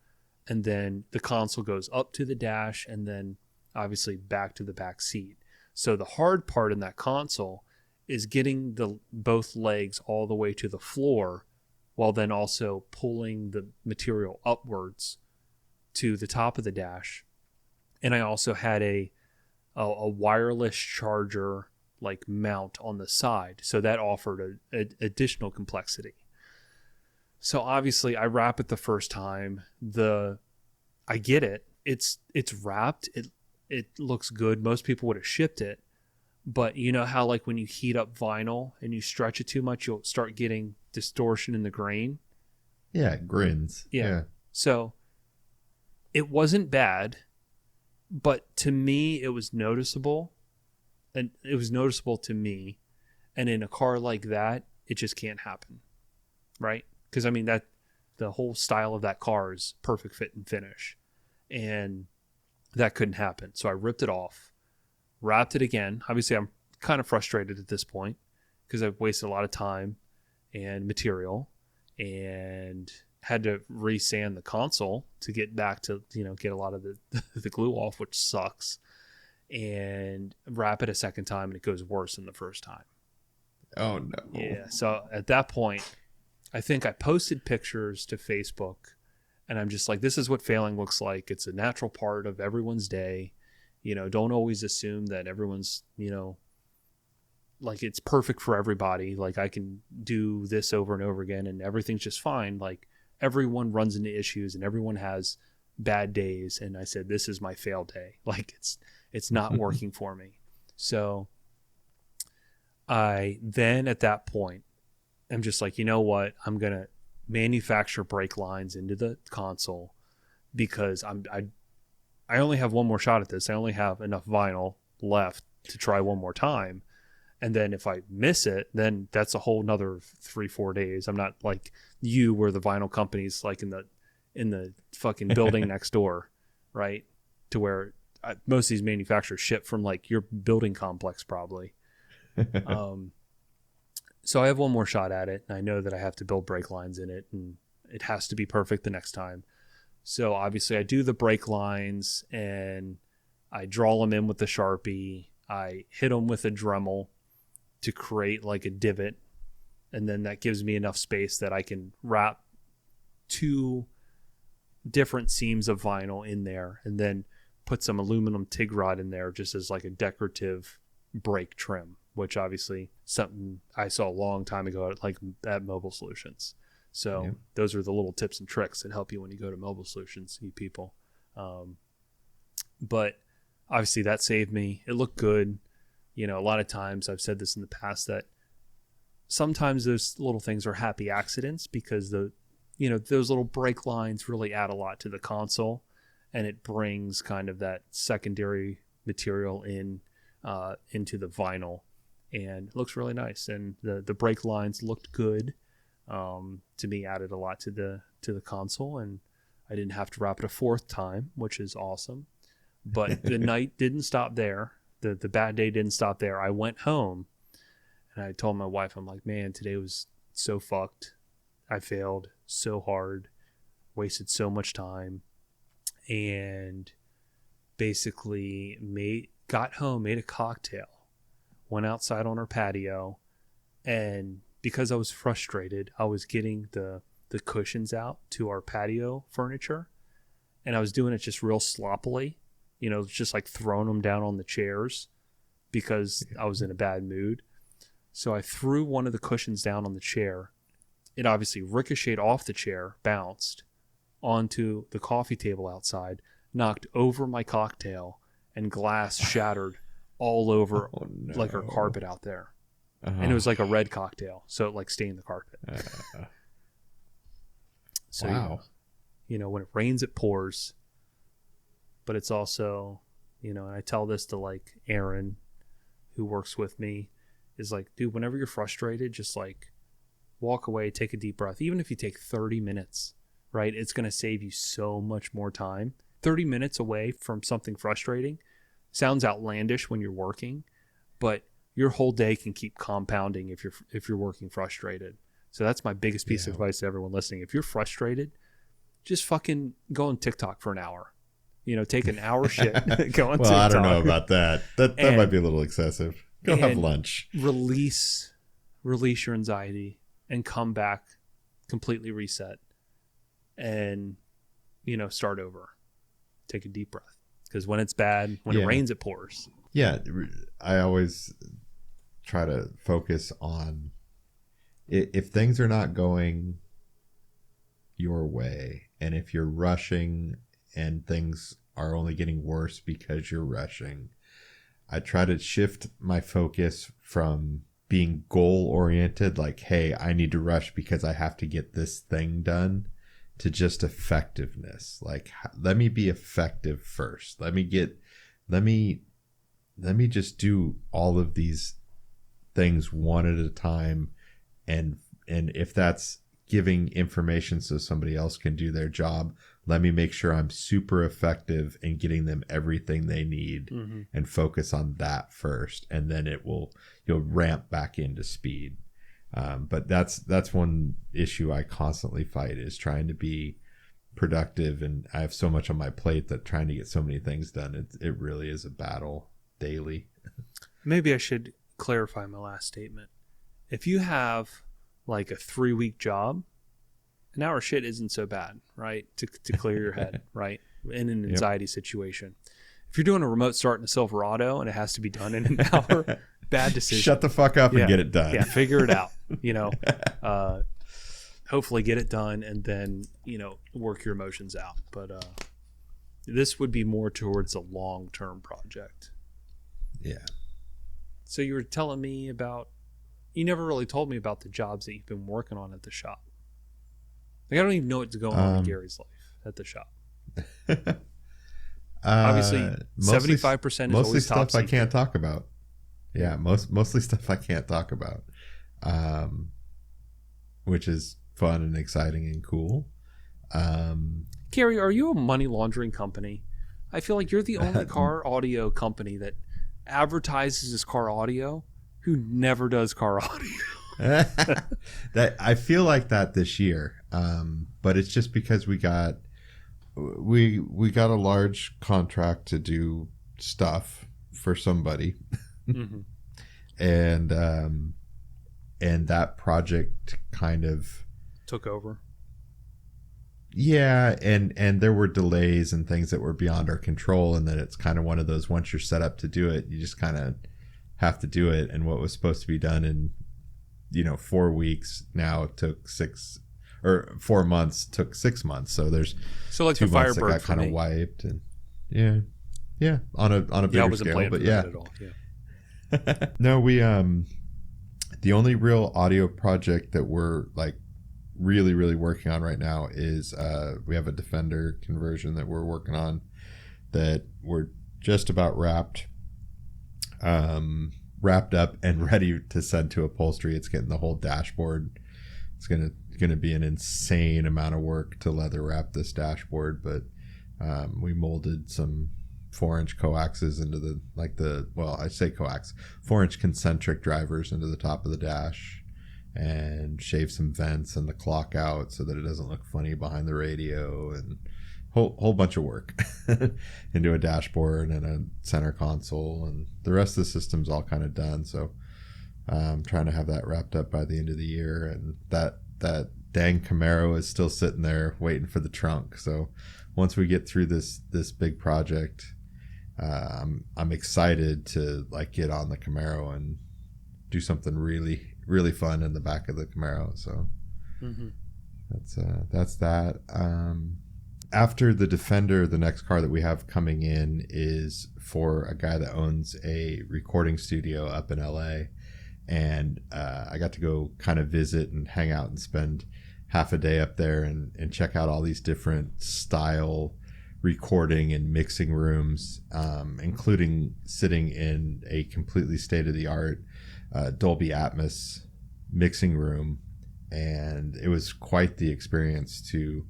And then the console goes up to the dash and then obviously back to the back seat. So the hard part in that console is getting both legs all the way to the floor while then also pulling the material upwards to the top of the dash. And I also had a wireless charger like mount on the side. So that offered a additional complexity. So obviously I wrap it the first time. I get it. It's wrapped. It looks good. Most people would have shipped it. But you know how like when you heat up vinyl and you stretch it too much, you'll start getting distortion in the grain? Yeah, grins. Yeah. So it wasn't bad, but to me it was noticeable. And it was noticeable to me. And in a car like that, it just can't happen. Right? Because I mean that the whole style of that car is perfect fit and finish. And that couldn't happen. So I ripped it off. Wrapped it again. Obviously, I'm kind of frustrated at this point because I've wasted a lot of time and material and had to resand the console to get back to, get a lot of the glue off, which sucks, and wrap it a second time and it goes worse than the first time. Oh, no. Yeah. So at that point, I think I posted pictures to Facebook and I'm just like, this is what failing looks like. It's a natural part of everyone's day. Don't always assume that everyone's, like it's perfect for everybody. Like I can do this over and over again and everything's just fine. Like everyone runs into issues and everyone has bad days. And I said, this is my fail day. Like it's not working for me. So I then at that point, I'm just like, you know what? I'm going to manufacture brake lines into the console because I only have one more shot at this. I only have enough vinyl left to try one more time. And then if I miss it, then that's a whole nother 3-4 days. I'm not like you where the vinyl company's like in the fucking building next door, right? To where most of these manufacturers ship from like your building complex probably. So I have one more shot at it. And I know that I have to build brake lines in it and it has to be perfect the next time. So obviously I do the brake lines and I draw them in with the Sharpie. I hit them with a Dremel to create like a divot. And then that gives me enough space that I can wrap two different seams of vinyl in there, and then put some aluminum TIG rod in there just as like a decorative brake trim, which obviously something I saw a long time ago at Mobile Solutions. So those are the little tips and tricks that help you when you go to Mobile Solutions, you people. But obviously that saved me. It looked good. A lot of times I've said this in the past that sometimes those little things are happy accidents because those little brake lines really add a lot to the console, and it brings kind of that secondary material into the vinyl, and it looks really nice. And the brake lines looked good. To me, added a lot to the console, and I didn't have to wrap it a fourth time, which is awesome. But the night didn't stop there. The bad day didn't stop there. I went home and I told my wife, I'm like, man, today was so fucked. I failed so hard, wasted so much time, and basically got home, made a cocktail, went outside on our patio, and because I was frustrated, I was getting the cushions out to our patio furniture, and I was doing it just real sloppily, just like throwing them down on the chairs because I was in a bad mood. So I threw one of the cushions down on the chair. It obviously ricocheted off the chair, bounced onto the coffee table outside, knocked over my cocktail, and glass shattered all over like our carpet out there. And it was like a red cocktail, so it like stained the carpet. So, wow. When it rains, it pours. But it's also, and I tell this to like Aaron, who works with me, is like, dude, whenever you're frustrated, just like walk away, take a deep breath. Even if you take 30 minutes, right? It's going to save you so much more time. 30 minutes away from something frustrating sounds outlandish when you're working, but your whole day can keep compounding if you're working frustrated. So that's my biggest piece of advice to everyone listening. If you're frustrated, just fucking go on TikTok for an hour. Take an hour shit, go on TikTok. Well, I don't know about that. That might be a little excessive. Go have lunch. Release your anxiety and come back completely reset and, start over. Take a deep breath. Because when it's bad, when it rains, it pours. Yeah. I always try to focus on if things are not going your way, and if you're rushing and things are only getting worse because you're rushing, I try to shift my focus from being goal oriented, like, hey, I need to rush because I have to get this thing done, to just effectiveness. Like, let me be effective first. Let me just do all of these things one at a time. And if that's giving information so somebody else can do their job, let me make sure I'm super effective in getting them everything they need, and focus on that first. And then you'll ramp back into speed. But that's one issue I constantly fight, is trying to be productive. And I have so much on my plate that trying to get so many things done, it really is a battle daily. Maybe I should clarify my last statement. If you have like a 3-week job, an hour shit isn't so bad, right? To clear your head, right? In an anxiety situation. If you're doing a remote start in a Silverado and it has to be done in an hour, bad decision. Shut the fuck up and get it done. Yeah, figure it out. Hopefully get it done, and then, work your emotions out. But this would be more towards a long-term project. Yeah. So you were telling me about, you never really told me about the jobs that you've been working on at the shop. Like, I don't even know what's going on in Gary's life at the shop. Obviously, 75% is mostly always top stuff I secret. can't talk about. Yeah, mostly stuff I can't talk about, which is fun and exciting and cool. Gary, are you a money laundering company? I feel like you're the only car audio company that advertises as car audio who never does car audio. That I feel like that this year, but it's just because we got a large contract to do stuff for somebody, and that project kind of took over. Yeah, and there were delays and things that were beyond our control, and then it's kind of one of those, once you're set up to do it, you just kind of have to do it. And what was supposed to be done in 4 weeks now took 4 months took 6 months. So there's So like 2 the months that Firebird got for kind of me. wiped, and yeah, on a Yeah, I bigger wasn't scale, playing but for yeah. that at all. Yeah. No, we the only real audio project that we're like really really working on right now is we have a Defender conversion that we're working on that we're just about wrapped up and ready to send to upholstery. It's getting the whole dashboard. It's gonna be an insane amount of work to leather wrap this dashboard, but we molded some 4-inch coaxes into I say coax, 4-inch concentric drivers into the top of the dash, and shave some vents and the clock out so that it doesn't look funny behind the radio, and whole bunch of work into a dashboard and a center console, and the rest of the system's all kind of done. So I'm trying to have that wrapped up by the end of the year, and that dang Camaro is still sitting there waiting for the trunk. So once we get through this big project, I'm excited to like get on the Camaro and do something really really fun in the back of the Camaro. So that's that. After the Defender, the next car that we have coming in is for a guy that owns a recording studio up in LA, and I got to go kind of visit and hang out and spend half a day up there and check out all these different style recording and mixing rooms, including sitting in a completely state-of-the-art Dolby Atmos mixing room. And it was quite the experience to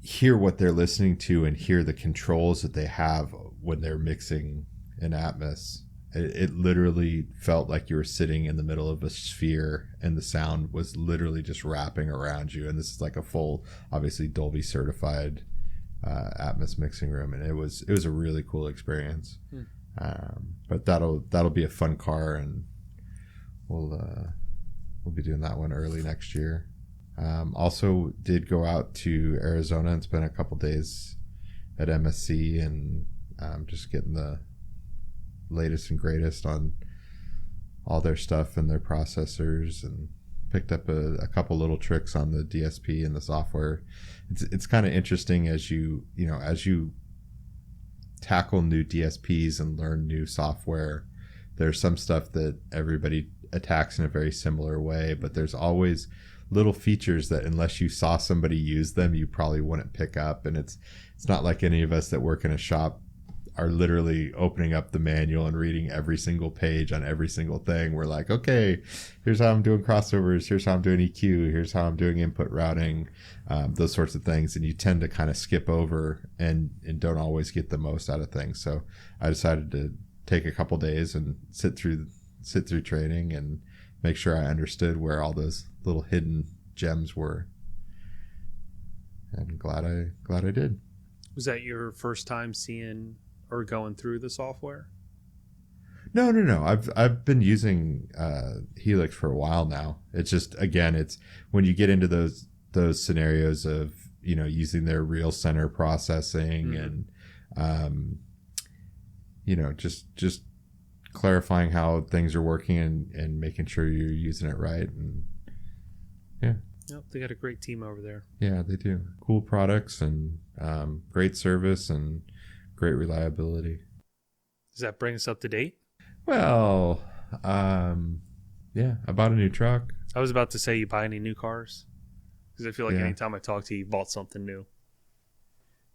hear what they're listening to and hear the controls that they have when they're mixing in Atmos. It literally felt like you were sitting in the middle of a sphere, and the sound was literally just wrapping around you. And this is like a full, obviously Dolby certified Atmos mixing room, and it was a really cool experience. But that'll be a fun car, and we'll be doing that one early next year. Also did go out to Arizona and spend a couple days at MSC, and just getting the latest and greatest on all their stuff and their processors, and picked up a couple little tricks on the DSP and the software. It's kind of interesting as you tackle new DSPs and learn new software. There's some stuff that everybody attacks in a very similar way, but there's always little features that unless you saw somebody use them, you probably wouldn't pick up. And it's not like any of us that work in a shop are literally opening up the manual and reading every single page on every single thing. We're like, okay, here's how I'm doing crossovers, here's how I'm doing EQ, here's how I'm doing input routing, those sorts of things. And you tend to kind of skip over and don't always get the most out of things. So I decided to take a couple days and sit through training and make sure I understood where all those little hidden gems were. And glad I did. Was that your first time seeing or going through the software? No. I've been using Helix for a while now. It's just, again, it's when you get into those scenarios of using their real center processing and just clarifying how things are working and making sure you're using it right. And yeah. Yep, they got a great team over there. Yeah, they do. Cool products and great service and great reliability. Does that bring us up to date? Well, yeah, I bought a new truck. I was about to say, you buy any new cars? Because I feel like Yeah. anytime I talk to you, you bought something new.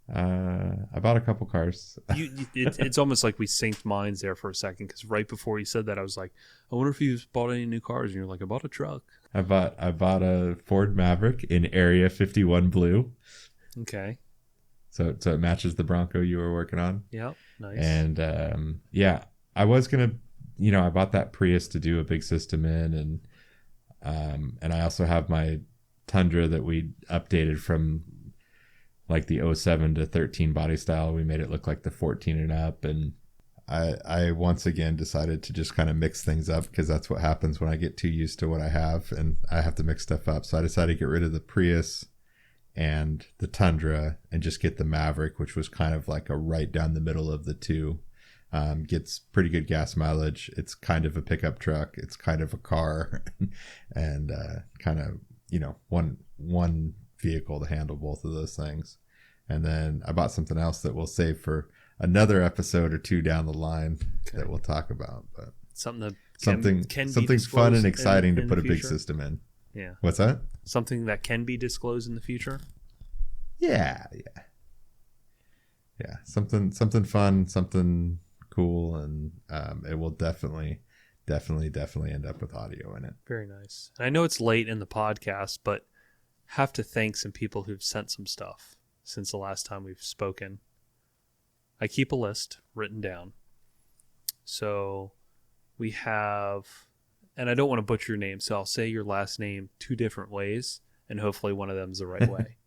I bought a couple cars. It's almost like we synced minds there for a second, because right before you said that, I was like, I wonder if you bought any new cars. And you're like, I bought a truck. I bought a Ford Maverick in Area 51 blue. Okay. So it matches the Bronco you were working on. Yep. Nice. And yeah, I was gonna, I bought that Prius to do a big system in, and I also have my Tundra that we updated from like the 07 to 13 body style. We made it look like the 14 and up, and I once again decided to just kind of mix things up, because that's what happens when I get too used to what I have and I have to mix stuff up. So I decided to get rid of the Prius and the Tundra, and just get the Maverick, which was kind of like a right down the middle of the two. Gets pretty good gas mileage. It's kind of a pickup truck. It's kind of a car, and kind of, one vehicle to handle both of those things. And then I bought something else that we'll save for another episode or two down the line that we'll talk about. But something that can something be fun and exciting to in put the a big future. system in. Yeah. What's that? Something that can be disclosed in the future. Yeah. Something fun, something cool, and it will definitely end up with audio in it. Very nice. And I know it's late in the podcast, but have to thank some people who've sent some stuff since the last time we've spoken. I keep a list written down. So we have, and I don't want to butcher your name, so I'll say your last name 2 different ways, and hopefully one of them is the right way.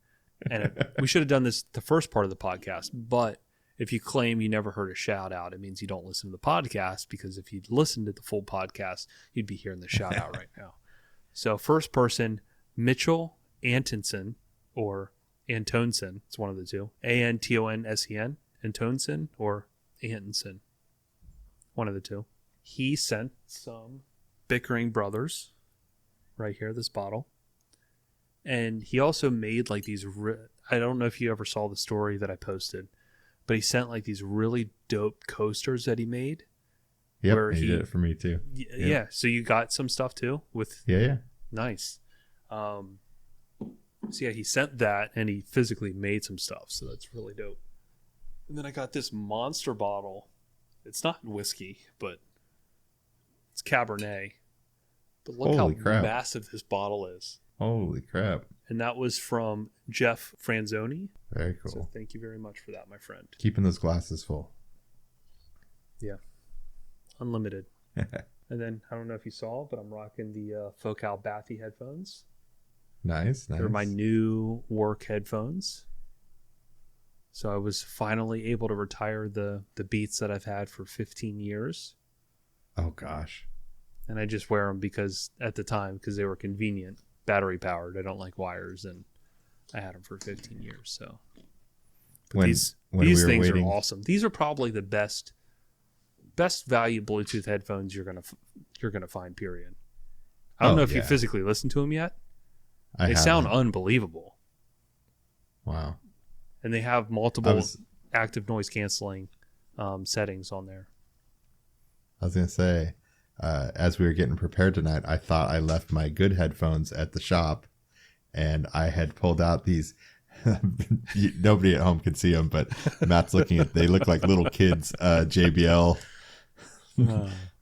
And we should have done this the first part of the podcast, but if you claim you never heard a shout out, it means you don't listen to the podcast, because if you'd listened to the full podcast, you'd be hearing the shout out right now. So first person, Mitchell Antonsen, or Antonsen, it's one of the two. Antonsen, Antonsen, or Antonsen, one of the two. He sent some Bickering Brothers right here, this bottle. And he also made like these, I don't know if you ever saw the story that I posted, but he sent like these really dope coasters that he made. Yep, he did it for me too. Yeah, so you got some stuff too with. Yeah. Nice. So yeah, he sent that, and he physically made some stuff, so that's really dope. And then I got this monster bottle. It's not whiskey, but it's Cabernet. But look Holy how crap. massive this bottle is. Holy crap. And that was from Jeff Franzoni. Very cool. So thank you very much for that, my friend. Keeping those glasses full. Yeah. Unlimited. And then, I don't know if you saw, but I'm rocking the Focal Bathy headphones. Nice. They're my new work headphones. So I was finally able to retire the Beats that I've had for 15 years. Oh, gosh. And I just wear them because they were convenient, battery powered. I don't like wires, and I had them for 15 years. So these things are awesome. These are probably the best value Bluetooth headphones you're gonna find. Period. I don't know if you physically listened to them yet. They sound unbelievable. Wow. And they have multiple active noise canceling settings on there. I was going to say, as we were getting prepared tonight, I thought I left my good headphones at the shop, and I had pulled out these. Nobody at home can see them, but Matt's looking at. They look like little kids JBL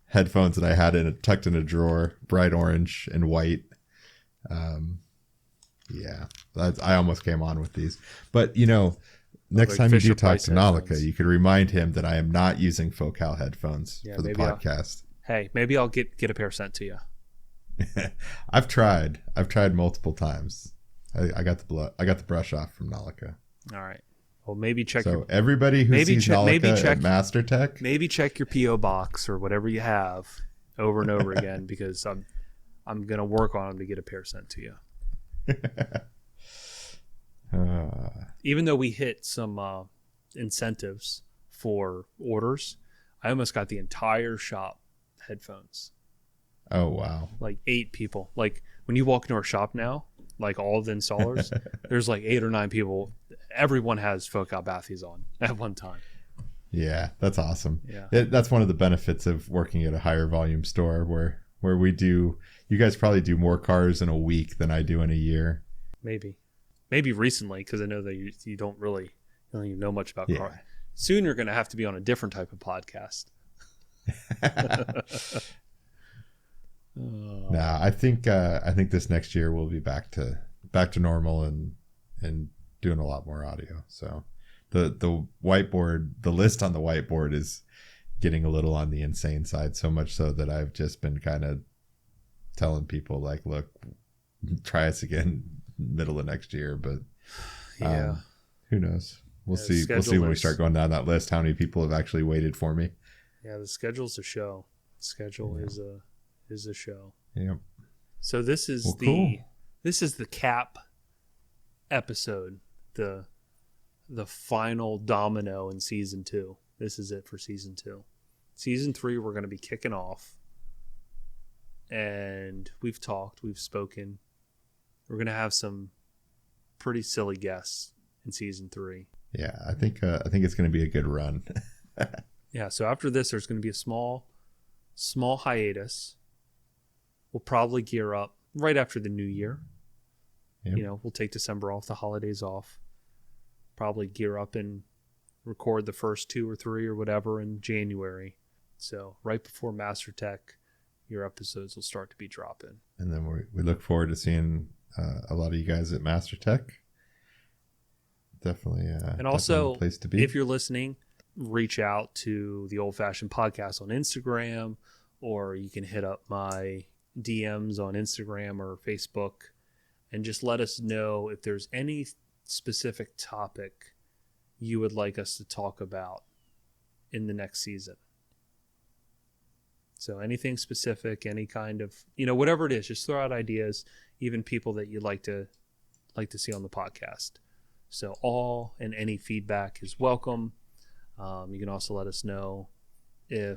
headphones that I had tucked in a drawer, bright orange and white. Yeah, I almost came on with these, but next time you do talk to Nalika, you could remind him that I am not using Focal headphones for the podcast. Maybe I'll get a pair sent to you. I've tried multiple times. I got the brush off from Nalika. All right. Well, maybe check. So everybody who sees Nalika at Master Tech, maybe check your PO box or whatever you have over and over again, because I'm gonna work on them to get a pair sent to you. Even though we hit some incentives for orders, I almost got the entire shop headphones. Oh wow! Like 8 people. Like when you walk into our shop now, like all of the installers, there's like 8 or 9 people. Everyone has Focal Bathies on at one time. Yeah, that's awesome. Yeah, that's one of the benefits of working at a higher volume store where we do. You guys probably do more cars in a week than I do in a year. Maybe recently, because I know that you don't even know much about cars. Soon you're going to have to be on a different type of podcast. Nah, I think this next year we'll be back to normal and doing a lot more audio. So the whiteboard, the list on the whiteboard is getting a little on the insane side, so much so that I've just been kind of telling people like, look, try us again middle of next year. But who knows? We'll see when we start going down that list how many people have actually waited for me. Yeah, the schedule's a show. Is a show. Yep. So this is cool. This is the cap episode, the final domino in season 2. This is it for season 2. Season 3, we're going to be kicking off. And we've talked, we've spoken. We're going to have some pretty silly guests in season 3. Yeah, I think it's going to be a good run. Yeah, so after this, there's going to be a small hiatus. We'll probably gear up right after the new year. Yep. You know, we'll take December off, the holidays off. Probably gear up and record the first 2 or 3 or whatever in January. So right before Master Tech, your episodes will start to be dropping. And then we look forward to seeing a lot of you guys at Master Tech. Definitely, and also, definitely a place to be. If you're listening, reach out to the Old Fashioned Podcast on Instagram, or you can hit up my DMs on Instagram or Facebook, and just let us know if there's any specific topic you would like us to talk about in the next season. So anything specific, any kind of, whatever it is, just throw out ideas, even people that you'd like to see on the podcast. So all and any feedback is welcome. You can also let us know I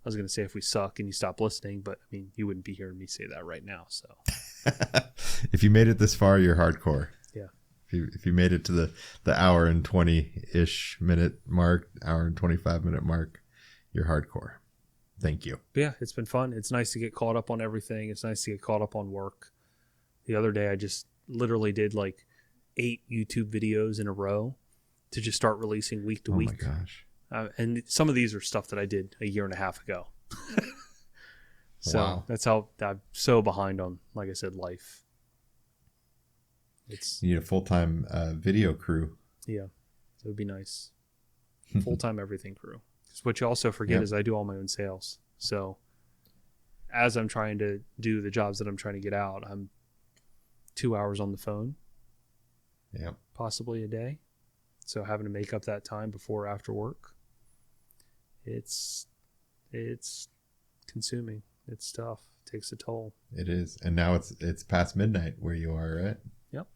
was going to say if we suck and you stop listening, but you wouldn't be hearing me say that right now. So if you made it this far, you're hardcore. Yeah. If you made it to the hour and 20-ish minute mark, hour and 25-minute mark, you're hardcore. Thank you. But yeah, it's been fun. It's nice to get caught up on everything. It's nice to get caught up on work. The other day, I just literally did like 8 YouTube videos in a row to just start releasing week to week. Oh my gosh. And some of these are stuff that I did a year and a half ago. So Wow. That's how I'm so behind on, like I said, life. You need a full-time video crew. Yeah, it would be nice. Full-time everything crew. Because what you also forget is I do all my own sales. So as I'm trying to do the jobs that I'm trying to get out, I'm 2 hours on the phone. Yep. Possibly a day. So having to make up that time before or after work, it's consuming. It's tough. It takes a toll. It is. And now it's past midnight where you are, right? Yep.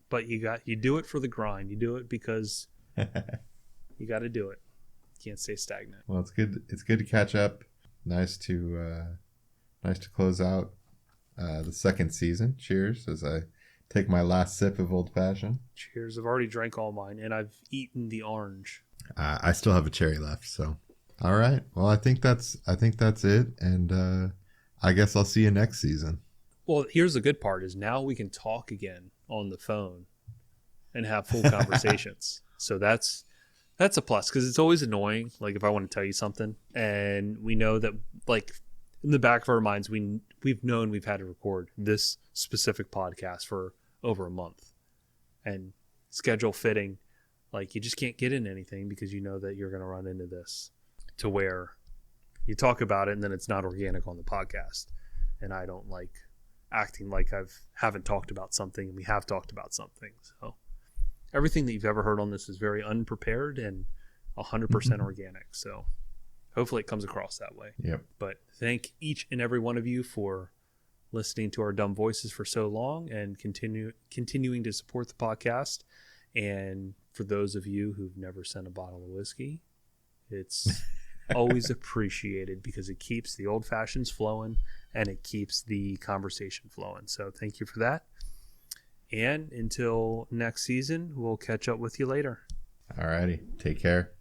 But you do it for the grind. You do it because you got to do it. You can't stay stagnant. Well, it's good. It's good to catch up. Nice to close out the second season. Cheers as I take my last sip of Old Fashioned. Cheers. I've already drank all mine, and I've eaten the orange. I still have a cherry left, so. All right. Well, I think that's it, and I guess I'll see you next season. Well, here's the good part is now we can talk again on the phone and have full conversations. So that's a plus, because it's always annoying, like if I want to tell you something and we know that, like, in the back of our minds, we've known we've had to record this specific podcast for over a month, and schedule fitting, like, you just can't get in anything because you know that you're going to run into this, to where you talk about it and then it's not organic on the podcast. And I don't like acting like haven't talked about something, and we have talked about something. So everything that you've ever heard on this is very unprepared and 100% organic. So hopefully it comes across that way. Yep. But thank each and every one of you for listening to our dumb voices for so long and continuing to support the podcast. And for those of you who've never sent a bottle of whiskey, it's always appreciated, because it keeps the old fashions flowing and it keeps the conversation flowing. So thank you for that. And until next season, we'll catch up with you later. All righty. Take care.